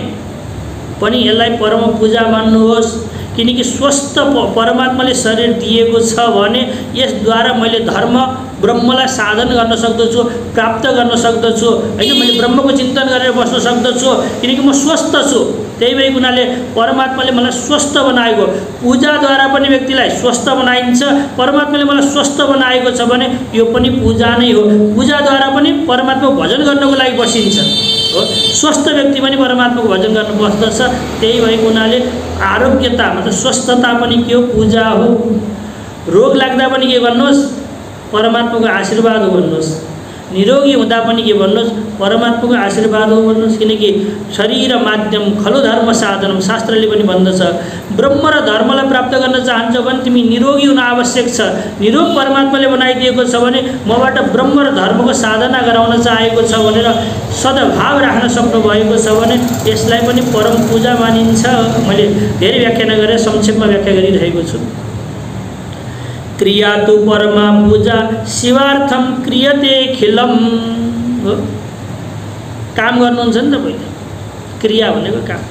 A: पनि यसलाई परम पूजा मान्नुहोस्, किनकि स्वस्थ परमात्माले शरीर दिएको छ भने यसद्वारा मैले धर्म ब्रह्मलाई साधन गर्न सक्दछु, प्राप्त गर्न सक्दछु होइन। मैले ब्रह्मको चिन्तन गरेर बस्न सक्दछु, किनकि म स्वस्थ छु। त्यही भएको हुनाले परमात्माले मलाई स्वस्थ बनाएको, पूजाद्वारा पनि व्यक्तिलाई स्वस्थ बनाइन्छ। परमात्माले मलाई स्वस्थ बनाएको छ भने यो पनि पूजा नै हो। पूजाद्वारा पनि परमात्माको भजन गर्नको लागि बसिन्छ हो। स्वस्थ व्यक्ति पनि परमात्माको भजन गर्न बस्दछ। त्यही भएको हुनाले आरोग्यता मतलब स्वस्थता पनि के हो, पूजा हो। रोग लाग्दा पनि के भन्नुहोस्, परमात्माको आशीर्वाद हो भन्नुहोस्। निरोगी हुँदा पनि के भन्नुहोस्, परमात्माको आशीर्वाद हो भन्नुहोस्। किनकि शरीर माध्यम खलु धर्म साधनम, शास्त्रले पनि भन्दछ, ब्रह्म र धर्मलाई प्राप्त गर्न चाहन्छ भने तिमी निरोगी हुन आवश्यक छ। निरोग परमात्माले बनाइदिएको छ भने मबाट ब्रह्म र धर्मको साधना गराउन चाहेको छ भनेर सद्भाव राख्न सक्नुभएको छ भने यसलाई पनि परम पूजा मानिन्छ। मैले धेरै व्याख्यान गरेर संक्षेपमा व्याख्या गरिरहेको छु। क्रिया तु परमा पूजा शिवार्थम क्रियते खिलम हो। काम गर्नुहुन्छ नि तपाईँले, क्रिया भनेको काम।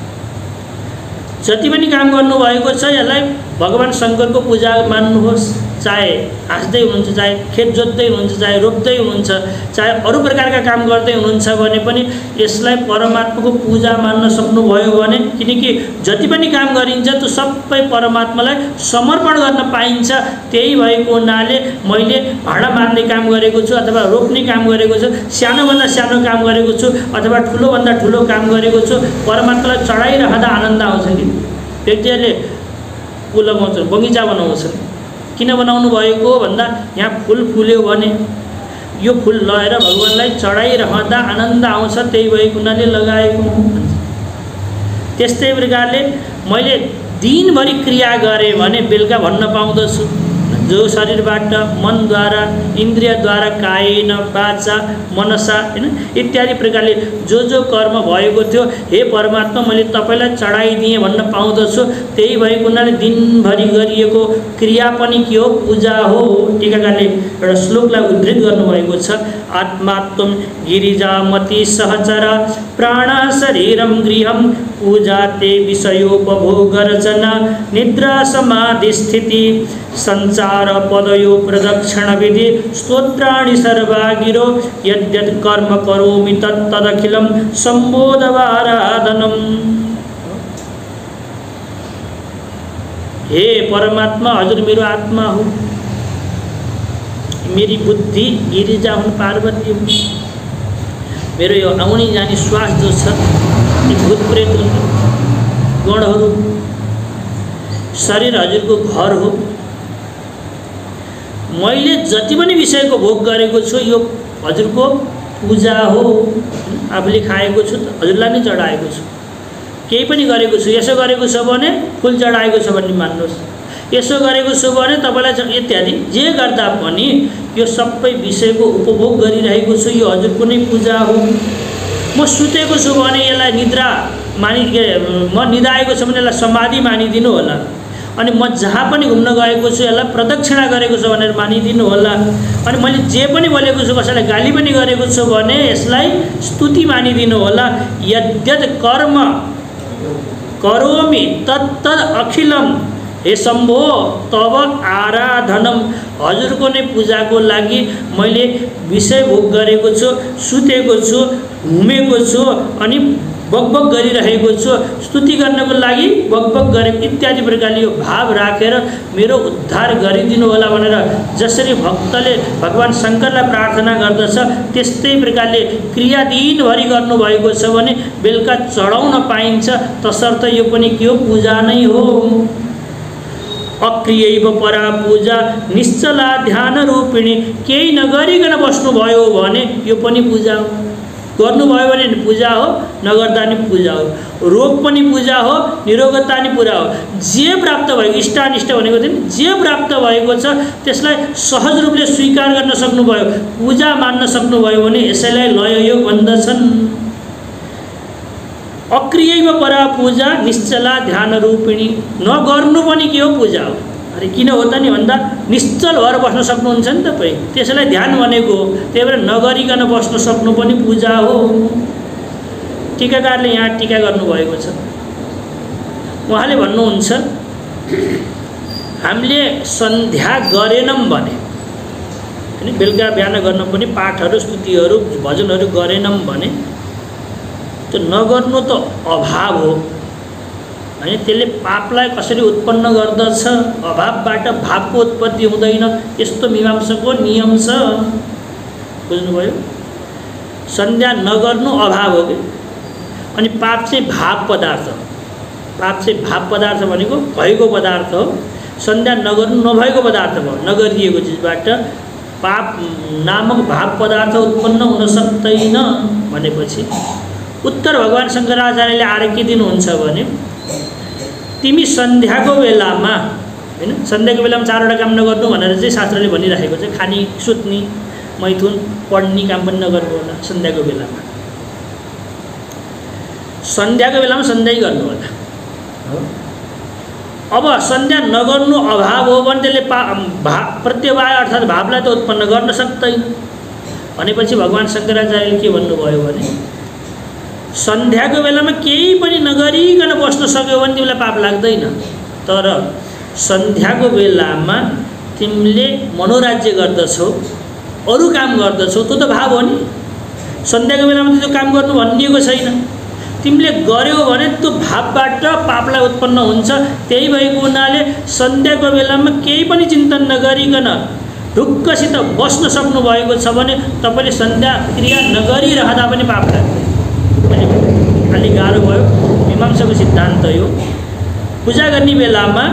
A: जति पनि काम गर्नुभएको छ यसलाई भगवान् शङ्करको पूजा मान्नुहोस्। चाहे हाँस्दै हुनुहुन्छ, चाहे खेत जोत्दै हुनुहुन्छ, चाहे रोप्दै हुनुहुन्छ, चाहे अरू प्रकारका काम गर्दै हुनुहुन्छ भने पनि यसलाई परमात्माको पूजा मान्न सक्नुभयो भने, किनकि जति पनि काम गरिन्छ त्यो सबै परमात्मालाई समर्पण गर्न पाइन्छ। त्यही भएको हुनाले मैले भाँडा मार्ने काम गरेको छु अथवा रोप्ने काम गरेको छु, सानोभन्दा सानो काम गरेको छु अथवा ठुलोभन्दा ठुलो काम गरेको छु, परमात्मालाई चढाइरहँदा आनन्द आउँछ। कि व्यक्तिहरूले फुल लगाउँछन्, बगैँचा बनाउँछन्, किन बनाउनु भएको भन्दा यहाँ फुल फुल्यो भने यो फुल लगेर भगवान्लाई चढाइरहँदा आनन्द आउँछ, त्यही भएको हुनाले लगाएको भन्छ। त्यस्तै प्रकारले मैले दिनभरि क्रिया गरेँ भने बेलुका भन्न पाउँदछु। जो शरीरबाट मनद्वारा इन्द्रियद्वारा कायेन वाचा मनसा हैन इत्यादि प्रकारले जो कर्म भएको थियो, हे परमात्मा मैले तपाईलाई चढाइदिएँ भन्न पाउँदछु। त्यही भएको हुनाले दिनभरि गरिएको क्रिया पनि के हो? पूजा हो। टीकाकारले एउटा श्लोकलाई उद्धृत गर्नुभएको छ। आत्मात्म गिरिजामति सहचर प्राण शरीरम गृहम पूजा ते विषयोपभोगर्चना निद्रा समाधि स्थिति संचार पदयो प्रदक्षिण विधि स्तोत्राणि सर्वागिरो यद्यत् कर्म करोमि तत्तदखिलं सम्बोधवाराधनम्। हे परमात्मा, हजुर मेरो आत्मा हो, मेरी बुद्धि गिरिजा हुन्, पार्वती हुन्, मेरो यो आउने जाने श्वास जो छ ती भूत प्रेत गणहरू, शरीर हजुरको घर हो। मैले जति पनि विषयको भोग गरेको छु यो हजुरको पूजा हो। आफूले खाएको छु त हजुरलाई नै चढाएको छु। केही पनि गरेको छु, यसो गरेको छ भने फुल चढाएको छ भन्ने मान्नुहोस्, यसो गरेको छु भने तपाईलाई इत्यादि जे गर्दा पनि यो सबै विषयको उपभोग गरिरहेको छु, यो हजुरको नै पूजा हो। म सुतेको छु भने यसलाई निद्रा म निदाएको छ भने यसलाई समाधि मानिदिनु होला। अनि म जहाँ पनि घुम्न गएको छु यसलाई प्रदक्षिणा गरेको छु भनेर मानिदिनु होला। अनि मैले जे पनि बोलेको छु, कसैलाई गाली पनि गरेको छु भने यसलाई स्तुति मानिदिनु होला। यद्यत् कर्म करोमि तत्तद् अखिलम, हे शम्भो तब आराधनम, हजुरको नै पूजाको लागि मैले विषय भोग गरेको छु, सुतेको छु, घुमेको छु, अनि बकबक गरिरहेको छु, स्तुति गर्नको लागि बकबक गरे इत्यादि प्रकारले यो भाव राखेर मेरो उद्धार गरिदिनु होला भनेर जसरी भक्तले भगवान शङ्करलाई प्रार्थना गर्दछ त्यस्तै प्रकारले क्रिया दिनभरि गर्नुभएको छ भने बेलुका चढाउन पाइन्छ। तसर्थ यो पनि के हो? पूजा नै हो। अक्रियैव परा पूजा निश्चला ध्यान रूपिणी, केही नगरिकन बस्नुभयो भने यो पनि पूजा हो। गर्नुभयो भने पूजा हो, नगर्दा नि पूजा हो। रोग पनि पूजा हो, निरोगता नि पूजा हो। जे प्राप्त भएको इष्टानिष्ट भनेको थियो नि, जे प्राप्त भएको छ त्यसलाई सहज रूपले स्वीकार गर्न सक्नुभयो, पूजा मान्न सक्नुभयो भने यसैलाई लययोग भन्दछन्। अक्रियैव परा पूजा निश्चला ध्यान रूपिणी, नगर्नु पनि के हो? पूजा हो। अरे किन हो त नि भन्दा निश्चल भएर बस्न सक्नुहुन्छ नि तपाईँ, त्यसैलाई ध्यान भनेको हो। त्यही भएर नगरिकन बस्न सक्नु पनि पूजा हो। टीकाकारले यहाँ टीका गर्नुभएको छ। उहाँले भन्नुहुन्छ हामीले सन्ध्या गरेनौँ भने अनि बेलुका बिहान गर्न पनि पाठहरू स्तुतिहरू भजनहरू गरेनौँ भने त्यो नगर्नु त अभाव हो हैन। त्यसले पापलाई कसरी उत्पन्न गर्दछ? अभावबाट भावको उत्पत्ति हुँदैन, यस्तो मीमांसको नियम छ। बुझ्नुभयो? सन्ध्या नगर्नु अभाव हो कि। अनि पाप चाहिँ भाव पदार्थ, पाप चाहिँ भाव पदार्थ भनेको भएको पदार्थ हो। सन्ध्या नगर्नु नभएको पदार्थ भयो, नगरिएको चिजबाट पाप नामक भाव पदार्थ उत्पन्न हुन सक्दैन भनेपछि उत्तर भगवान शङ्कराचार्यले आएर के दिनुहुन्छ भने तिमी सन्ध्याको बेलामा हैन, सन्ध्याको बेलामा चारवटा काम नगर्नु भनेर चाहिँ शास्त्रले भनिरहेको छ। खानी, सुत्नी, मैथुन, पढ्ने काम पनि नगर्नु होला सन्ध्याको बेलामा। सन्ध्याको बेलामा सन्ध्या गर्नु होला। अब सन्ध्या नगर्नु अभाव हो भने त्यसले प्रत्यवाय अर्थात् भावलाई त उत्पन्न गर्न सक्दैन भनेपछि भगवान शङ्कराचार्यले के भन्नुभयो भने सन्ध्याको बेलामा केही पनि नगरिकन बस्न सक्यो भने तिमीलाई पाप लाग्दैन। तर सन्ध्याको बेलामा तिमीले मनोराज्य गर्दछौ, अरू काम गर्दछौ, त्यो त भाव हो नि। सन्ध्याको बेलामा त्यो काम गर्नु भनिएको छैन। तिमीले गर्यौ भने त्यो भावबाट पापलाई उत्पन्न हुन्छ। त्यही भएको हुनाले सन्ध्याको बेलामा केही पनि चिन्तन नगरिकन ढुक्कसित बस्न सक्नु भएको छ भने तपाईले सन्ध्या क्रिया नगरिरहँदा पनि पाप लाग्दैन। अलि गाह्रो भयो, मीमांसाको सिद्धान्त यो। पूजा गर्ने बेलामा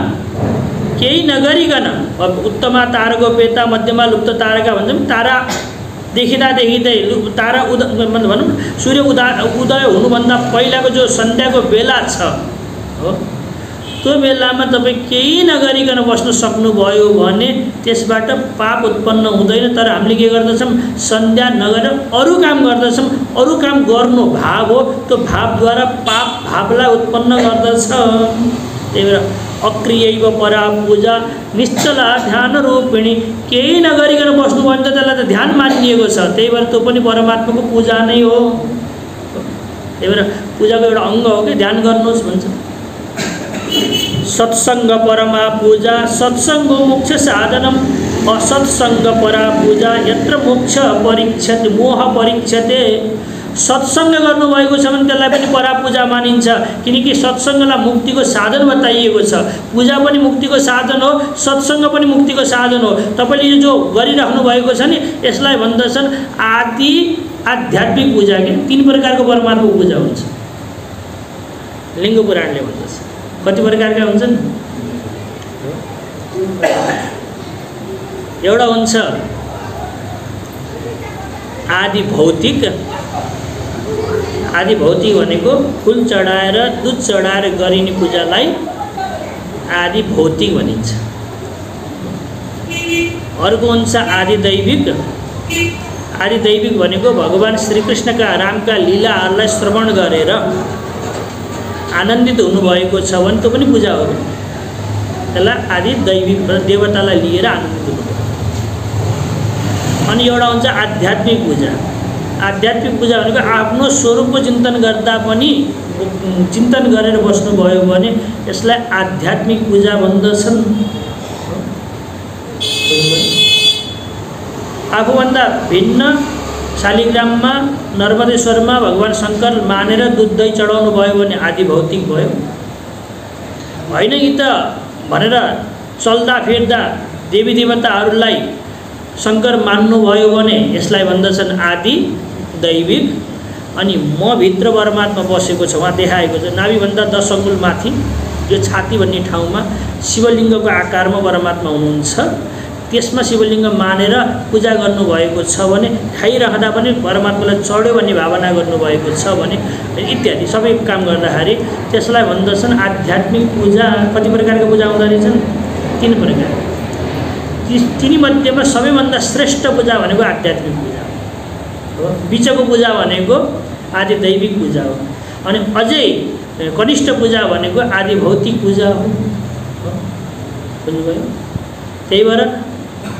A: केही नगरिकन उत्तमा तारगोपेता मध्यमा लुप्त तारका भन्छौँ, तारा देखिँदा देखिँदै तारा भनौँ सूर्य उदय हुनुभन्दा पहिलाको जो सन्ध्याको बेला छ हो त्यो बेलामा तपाईँ केही नगरिकन बस्न सक्नुभयो भने त्यसबाट पाप उत्पन्न हुँदैन। तर हामीले के गर्दछौँ, सन्ध्या नगरेर अरू काम गर्दछौँ। अरू काम गर्नु भाव हो, त्यो भावद्वारा पाप भावलाई उत्पन्न गर्दछ। त्यही भएर अक्रियैव परा पूजा निश्चला ध्यान रूपिणी, केही नगरिकन बस्नुभयो भने त त्यसलाई त ध्यान मानिएको छ। त्यही भएर त्यो पनि परमात्माको पूजा नै हो। त्यही भएर पूजाको एउटा अङ्ग हो कि ध्यान गर्नुहोस् भन्छ। सत्सङ्ग परमा पूजा सत्सङ्गो मोक्ष साधनम, असत्सङ्ग परा पूजा यत्र मोक्ष परीक्षते मोह परीक्षते। सत्सङ्ग गर्नुभएको छ भने त्यसलाई पनि परापूजा मानिन्छ, किनकि सत्सङ्गलाई मुक्तिको साधन बताइएको छ। पूजा पनि मुक्तिको साधन हो, सत्सङ्ग पनि मुक्तिको साधन हो। तपाईँले यो जो गरिराख्नु भएको छ नि, यसलाई भन्दछन् आदि आध्यात्मिक पूजा। के 3 प्रकारको परमात्माको पूजा हुन्छ, लिङ्ग पुराणले भन्दछ। कति प्रकारका हुन्छन्? एउटा हुन्छ आदि भौतिक। आदि भौतिक भनेको फुल चढाएर दुध चढाएर गरिने पूजालाई आदि भौतिक भनिन्छ। अर्को हुन्छ आदि दैविक। आदि दैविक भनेको भगवान् श्रीकृष्णका रामका लीलाहरूलाई श्रवण गरेर आनन्दित हुनुभएको छ भने त्यो पनि पूजा हो। त्यसलाई आदि दैविक देवतालाई लिएर आनन्दित हुनुभयो। अनि एउटा हुन्छ आध्यात्मिक पूजा। आध्यात्मिक पूजा भनेको आफ्नो स्वरूपको चिन्तन गर्दा पनि चिन्तन गरेर बस्नुभयो भने यसलाई आध्यात्मिक पूजा भन्दछन्। आफूभन्दा भिन्न शालिग्राममा नर्मदेश्वरमा भगवान् शङ्कर मानेर दुध दही चढाउनु भयो भने आदि भौतिक भयो। होइन कि त भनेर चल्दा फिर्दा देवी देवताहरूलाई शङ्कर मान्नुभयो भने यसलाई भन्दछन् आदि दैविक। अनि म भित्र परमात्मा बसेको छ, उहाँ देखाएको छ। नाभिभन्दा 10 अङ्गुल माथि यो छाती भन्ने ठाउँमा शिवलिङ्गको आकारमा परमात्मा हुनुहुन्छ। त्यसमा शिवलिङ्ग मानेर पूजा गर्नुभएको छ भने, खाइरहँदा पनि परमात्मालाई चढ्यो भन्ने भावना गर्नुभएको छ भने इत्यादि सबै काम गर्दाखेरि त्यसलाई भन्दछन् आध्यात्मिक पूजा। कति प्रकारको पूजा हुँदो रहेछन्? 3 प्रकार। तीमध्येमा सबैभन्दा श्रेष्ठ पूजा भनेको आध्यात्मिक पूजा हो। बिचको पूजा भनेको आदि दैविक पूजा हो। अनि अझै कनिष्ठ पूजा भनेको आदि भौतिक पूजा हो। बुझ्नुभयो? त्यही भएर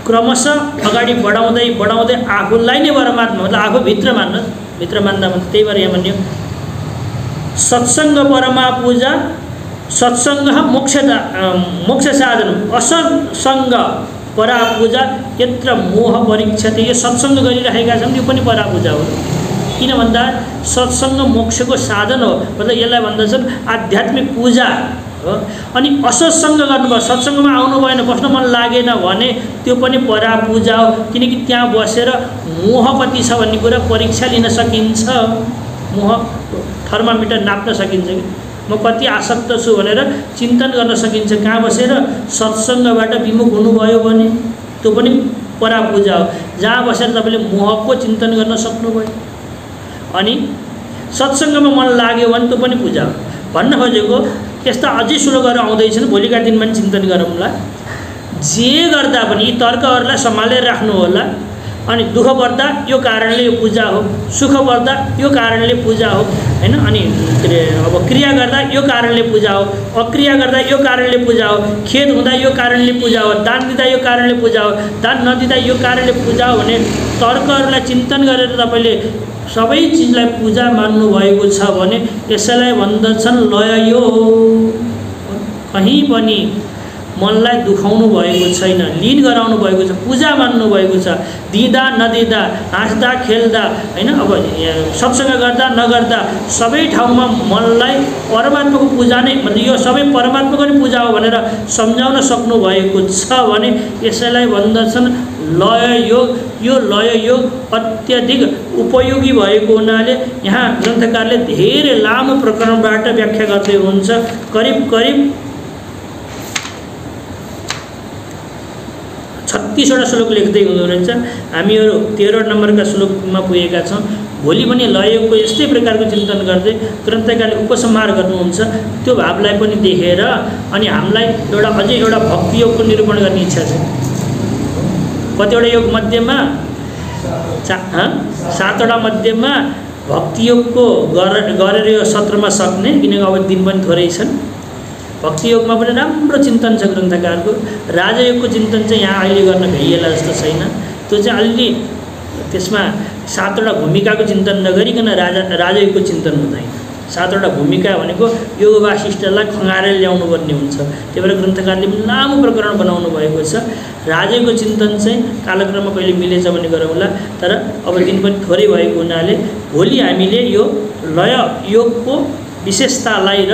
A: क्रमशः अगाडि बढाउँदै बढाउँदै आफूलाई नै परमात्मा मतलब आफू भित्र मान्नु, भित्र मान्दा मात्र। त्यही भएर यहाँ भन्यो सत्सङ्ग परमा पूजा सत्सङ्ग मोक्ष साधन, असत्सङ्ग परा पूजा यत्र मोह परीक्षते। यो सत्सङ्ग गरिरहेका छन्, यो पनि परा पूजा हो। किन भन्दा सत्सङ्ग मोक्षको साधन हो, मतलब यसलाई भन्दछन् आध्यात्मिक पूजा हो। अनि असत्सङ्ग गर्नुभयो, सत्सङ्गमा आउनु भएन, बस्न मन लागेन भने त्यो पनि परा पूजा हो। किनकि त्यहाँ बसेर मोह कति छ भन्ने कुरा परीक्षा लिन सकिन्छ। मोह थर्मामिटर नाप्न सकिन्छ कि म कति आसक्त छु भनेर चिन्तन गर्न सकिन्छ। कहाँ बसेर? सत्सङ्गबाट विमुख हुनुभयो भने त्यो पनि परा पूजा हो, जहाँ बसेर तपाईँले मोहको चिन्तन गर्न सक्नुभयो। अनि सत्सङ्गमा मन लाग्यो भने त्यो पनि पूजा हो। भन्न खोजेको यस्ता अझै श्लोकहरू आउँदैछन्, भोलिका दिनमा चिन्तन गरौँला। जे गर्दा पनि यी तर्कहरूलाई सम्हालेर राख्नु होला। अनि दुःख पर्दा यो कारणले यो पूजा हो, सुख पर्दा यो कारणले पूजा हो, हैन? अनि के अरे अब क्रिया गर्दा यो कारणले पूजा हो, अक्रिया गर्दा यो कारणले पूजा हो, खेद हुँदा यो कारणले पूजा हो, दान दिँदा यो कारणले पूजा हो, दान नदिँदा यो कारणले पूजा हो भने तर्कहरूलाई चिन्तन गरेर तपाईँले सबै चिजलाई पूजा मान्नु भएको छ भने यसैलाई भन्दछन् लय यो। कहीँ पनि मनलाई दुखाउनु भएको छैन, लीन गराउनु भएको छ, पूजा मान्नु भएको छ। दिँदा नदिँदा, हाँस्दा खेल्दा, हैन? अब सत्सङ्ग गर्दा नगर्दा सबै ठाउँमा मनलाई परमात्माको पूजा नै, मतलब यो सबै परमात्माको नै पूजा हो भनेर सम्झाउन सक्नु भएको छ भने यसैलाई भन्दछन् लय योग। यो लय योग अत्यधिक उपयोगी भएको हुनाले यहाँ ग्रन्थकारले धेरै लामो प्रकरणबाट व्याख्या गर्दै हुनुहुन्छ। करिब 36वटा श्लोक लेख्दै हुनुहुन्छ। हामीहरू 13 नम्बरका श्लोकमा पुगेका छौँ। भोलि पनि लययोगको यस्तै प्रकारको चिन्तन गर्दै ग्रन्थकारले उपसंहार गर्नुहुन्छ। त्यो भावलाई पनि देखेर अनि हामीलाई अझै एउटा भक्ति योगको निरूपण गर्ने इच्छा छ। कतिवटा योग मध्येमा 7वटा मध्येमा भक्ति योगको गरेर यो सत्रमा सक्ने, किनकि अब दिन पनि थोरै छन्। भक्ति योगमा पनि राम्रो चिन्तन छ ग्रन्थकारको। राजयोगको चिन्तन चाहिँ यहाँ अहिले गर्न भ्याइएला जस्तो छैन। त्यो चाहिँ अलिअलि त्यसमा 7वटा भूमिकाको चिन्तन नगरिकन राजयोगको चिन्तन हुँदैन। 7वटा भूमिका भनेको योग वासिष्ठलाई खङ्गारेर ल्याउनु पर्ने हुन्छ। त्यही भएर ग्रन्थकारले पनि लामो प्रकरण बनाउनु भएको छ। राजयोगको चिन्तन चाहिँ कालक्रममा कहिले मिलेछ भने गरौँला, तर अब दिन पनि थोरै भएको हुनाले भोलि हामीले यो लय योगको विशेषतालाई र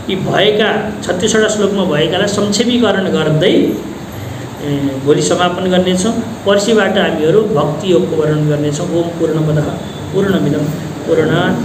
A: यी भएका 36वटा श्लोकमा भएकालाई संक्षेपीकरण गर्दै भोलि समापन गर्नेछौँ। पर्सिबाट हामीहरू भक्ति योगको वर्णन गर्नेछौँ। ओम पूर्णमदः पूर्णमिदं पूर्णात्